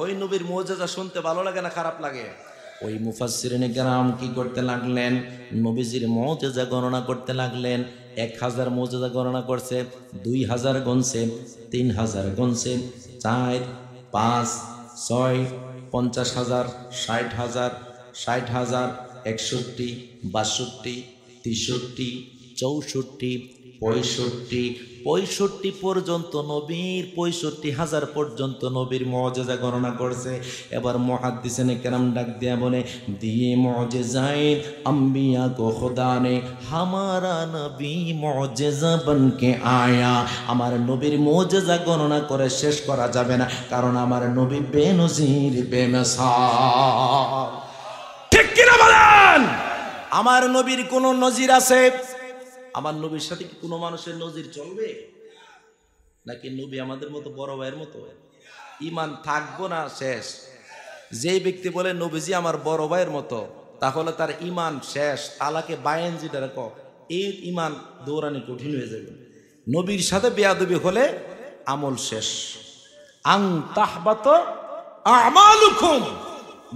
[SPEAKER 1] ওই নবীর মুজিজা শুনতে ভালো লাগে না খারাপ লাগে? ওই মুফাসসিরিনে কেরাম কি করতে লাগলেন? নবীজির মুজিজা গণনা করতে লাগলেন। 1000 মুজিজা গণনা করছে, 2000 গণছে, 3000 গণছে, 4, 5, 6, 50,000, 60,000, 60,000, 61, 62, 63, 64, 65, 65 পর্যন্ত নবীর, 65,000 পর্যন্ত নবীর মুজিজা গণনা করছে। এবার মুহাদ্দিসিনে কেরাম ডাক দিয়া বলে, দিয়ে মুজিজায়ে আম্বিয়া কো খুদা নে হামারা নবী মুজিজা বনকে আয়া। আমার নবীর মুজিজা গণনা করে শেষ করা যাবে না, কারণ আমার নবী বেনজির বেমিসাল। ঠিক কিনা বলেন? আমার নবীর কোন নজির আছে? আমার নবীর সাথে কি কোনো মানুষের নজির চলবে? নাকি নবী আমাদের মতো বড় ভাইয়ের মতো? ঈমান থাকবো না শেষ। যে ব্যক্তি বলে নবীজি আমার বড় ভাইয়ের মতো, তাহলে তার ঈমান শেষ। তালাকে বায়েন যেটা রাখো, এই ঈমান দৌড়ানি কঠিন হয়ে যাবে। নবীর সাথে বেয়াদবি হলে আমল শেষ। আং তাহবাত আমালুকুম,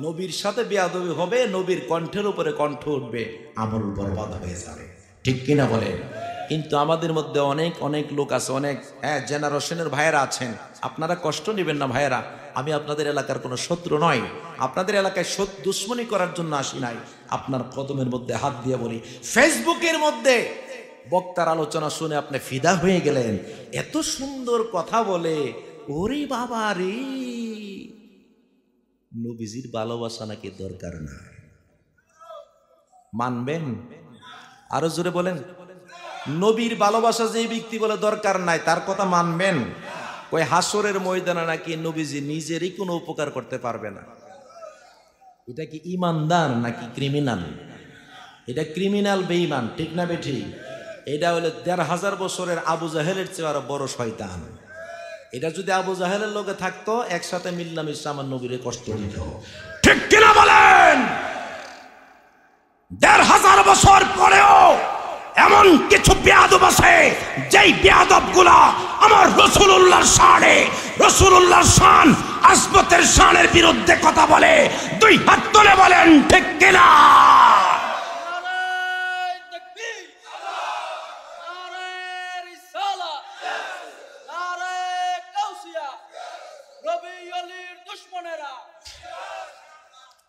[SPEAKER 1] নবীর সাথে বেয়াদবি হবে, নবীর কণ্ঠের উপরে কণ্ঠ উঠবে, আমল বরবাদ হয়ে যাবে। ঠিক কিনা বলে? কিন্তু আমাদের মধ্যে অনেক অনেক লোক আছে, অনেক জেনারেশনের ভাইয়েরা আছেন। আপনারা কষ্ট নেবেন না ভাইয়েরা, আমি আপনাদের এলাকার কোনো শত্রু নয়। আপনাদের এলাকায় দুশ্মনী করার জন্য আসি নাই। আপনার কদমের মধ্যে হাত দিয়ে বলি, ফেসবুকের মধ্যে বক্তার আলোচনা শুনে আপনি ফিদা হয়ে গেলেন, এত সুন্দর কথা বলে, ওরে বাবা রে, নবীজির ভালোবাসা নাকি দরকার নাই। মানবেন? আরো জোরে বলেন। নবীর ভালোবাসা যে ব্যক্তি বলে দরকার নাই, তার কথা মানবেন? ওই হাসরের ময়দানে নাকি নবীজি নিজেরই কোনো উপকার করতে পারবে না। এটা কি ইমানদার নাকি ক্রিমিনাল? এটা ক্রিমিনাল, বেঈমান। ঠিক না বেঠি? এটা হলো 1500 বছরের আবু জাহেলের চেয়ে আরো বড় শয়তান। এটা যদি আবু জাহেলের লোকে থাকতো, একসাথে মিল্লামিশা আমার নবীরে কষ্ট দিত। ঠিক কিনা বলেন? 1500 বছর পরেও এমন কিছু বেয়াদব আছে, যেই বেয়াদব গুলা আমার রাসূলুল্লাহর শানে, রাসূলুল্লাহর শান আজমতের শানের বিরুদ্ধে কথা বলে। 2 হাত তুলে বলেন ঠিক কিনা?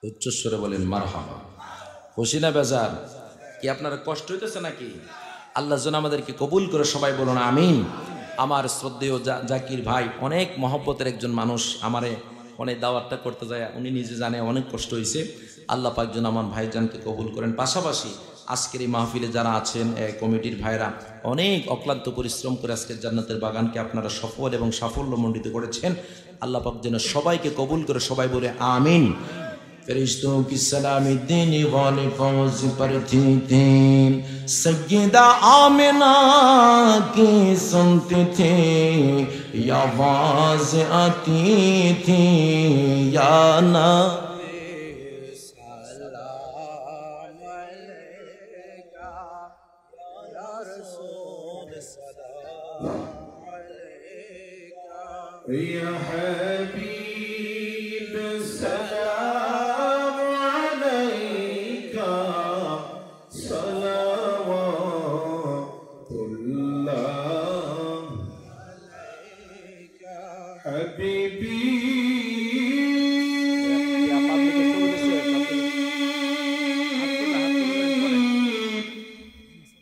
[SPEAKER 1] উচ্চস্বরে বলেন মারহাবা। খুশি না বেজার? কি আপনার কষ্ট হইতেছে নাকি? আল্লাহ যেন আমাদেরকে কবুল করে, সবাই বলুন আমিন। আমার শ্রদ্ধেয় জাকির ভাই অনেক মহব্বতের একজন মানুষ, আমারে অনেক দাওয়াতটা করতে যায়, উনি নিজে জানে অনেক কষ্ট হয়েছে। আল্লাহ পাক যেন আমার ভাইজানকে কবুল করেন। পাশাপাশি আজকের এই মাহফিলে যারা আছেন কমিটির ভাইরা, অনেক অক্লান্ত পরিশ্রম করে আজকের জান্নাতের বাগানকে আপনারা সফল এবং সাফল্যমণ্ডিত করেছেন। আল্লাহ পাক যেন সবাইকে কবুল করে, সবাই বলে আমিন। फरिश्तों की सलामी देने वाले फौज पर थे, सैयदा आमिना की सुनते थे, या आवाज आती थी या ना सलाम अलैका या रसूल
[SPEAKER 3] يا حبيب السلام عليك صلوات الله عليك حبيبي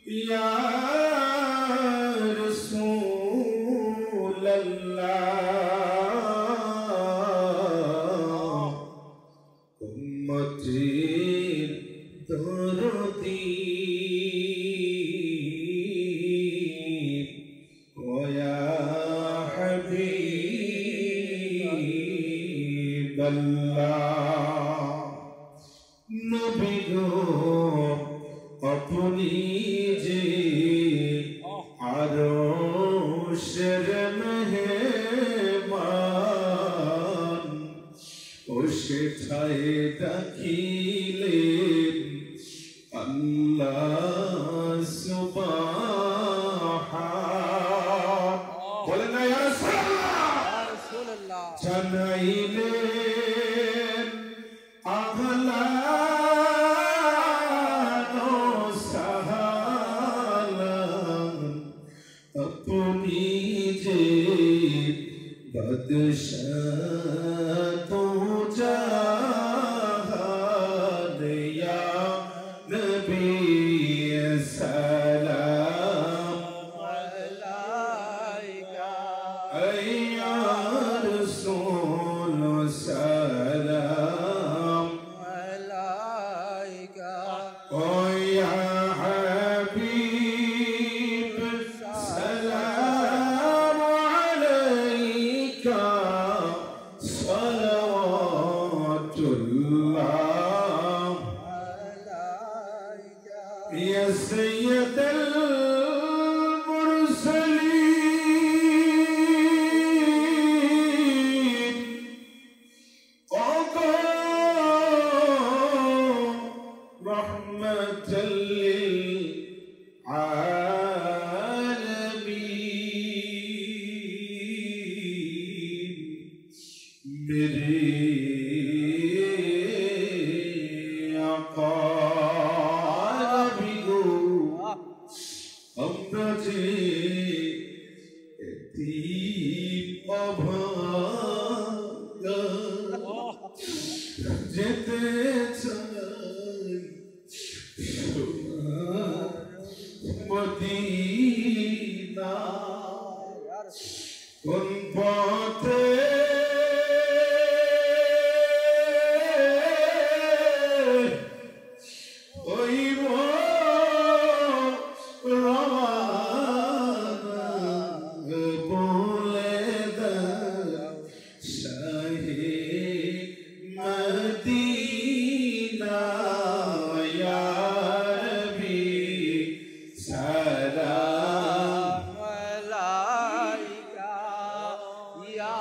[SPEAKER 3] يا رسول الله أمتي دردي ويا حبيب الله نبي अपनी जे आरोशर मेहमान उसे ठाए दखीले अल्लाह सुबहान बोले ना या रसूल अल्लाह चनाइले अगला बादशाह तू जहान या नबी सलाम अलैका या रसूल सलाम अलैका ओ या हबीब सलाम अलैका सलावतुल्लाह अलैका या सय्यदल मुरसलीन ओ गो रहमतल लिल आलमीन मेरे आका नबी गो আমরা যে এতিম অভাগা যেতে চাই সোনার মদিনা কোন পথে হইব রওয়ানা বলে দাও শাহে মদিনা ইয়া রবি সালাম আলাইকা ইয়া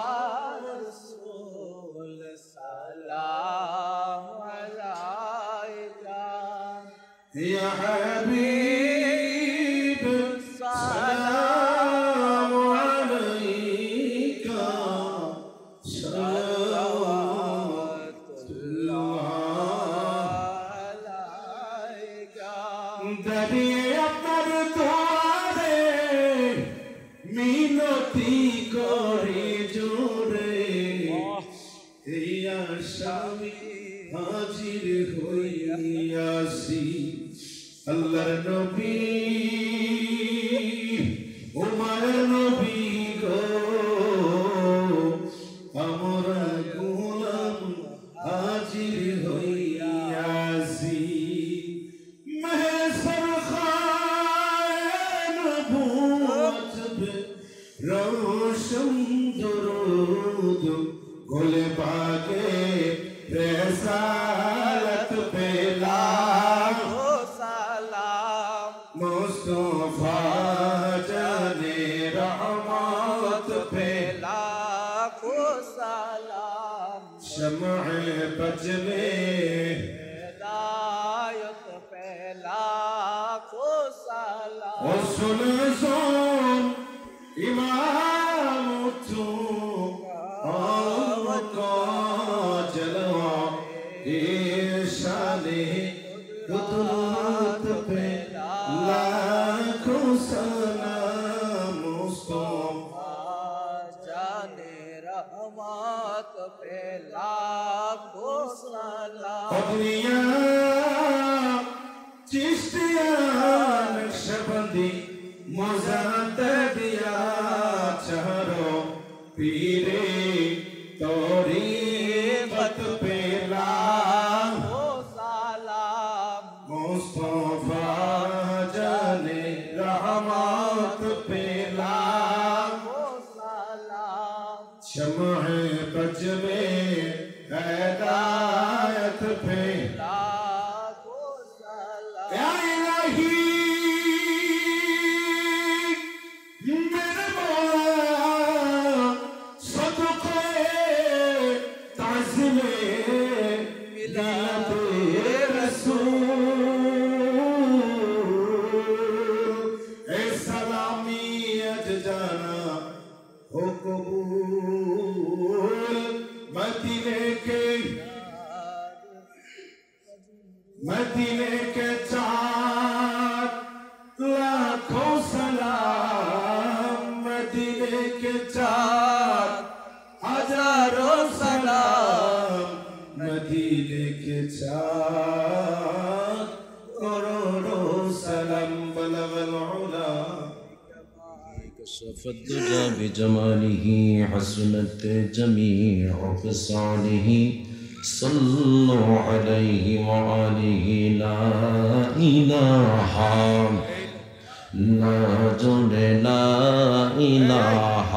[SPEAKER 3] রাসূল সালাম আলাইকা ইয়া হাবিব সালাম আলাইকা সালাওয়াতুল্লাহ আলাইকা দাঁড়িয়ে আপনার দুয়ারে মিনতি করে জোরে এই আশামি হাজির হইয়াছি আল্লাহর নবী উমার নবী গো আমরা গোলাম হাজির হইয়াছি মেহসর খায় নবুয়ত রোশন দরুদ গোলে বাগে رسالت पे लाखों सलाम मुस्तफा जाने रहमत पे लाखों सलाम शम्अ बजने हिदायत पे लाखों सलाम और सुन इमाम तू قدريا चिश्तिया नक्शबंदी मोज़ात दिया चारो पीरे तौरीक़त पे लाखो सलाम मुस्तफा जाने रहमत पे लाखो सलाम शम्ह कजबे हिदायत पे लाखो सलाम या इलाही मेरे मौला सदक़े ताज़ीमे मिलाद रसूल ए सलामी अज जाना हो कबूल मदीने के 4 लाखों सलाम मदीने के 4 हजारों सलाम मदीने के 4 करोड़ों सलाम बलगल उला
[SPEAKER 1] كشف الدجى بجماله حسنت جميع خصاله صلوا عليه وآله لا إله لا جل لا إله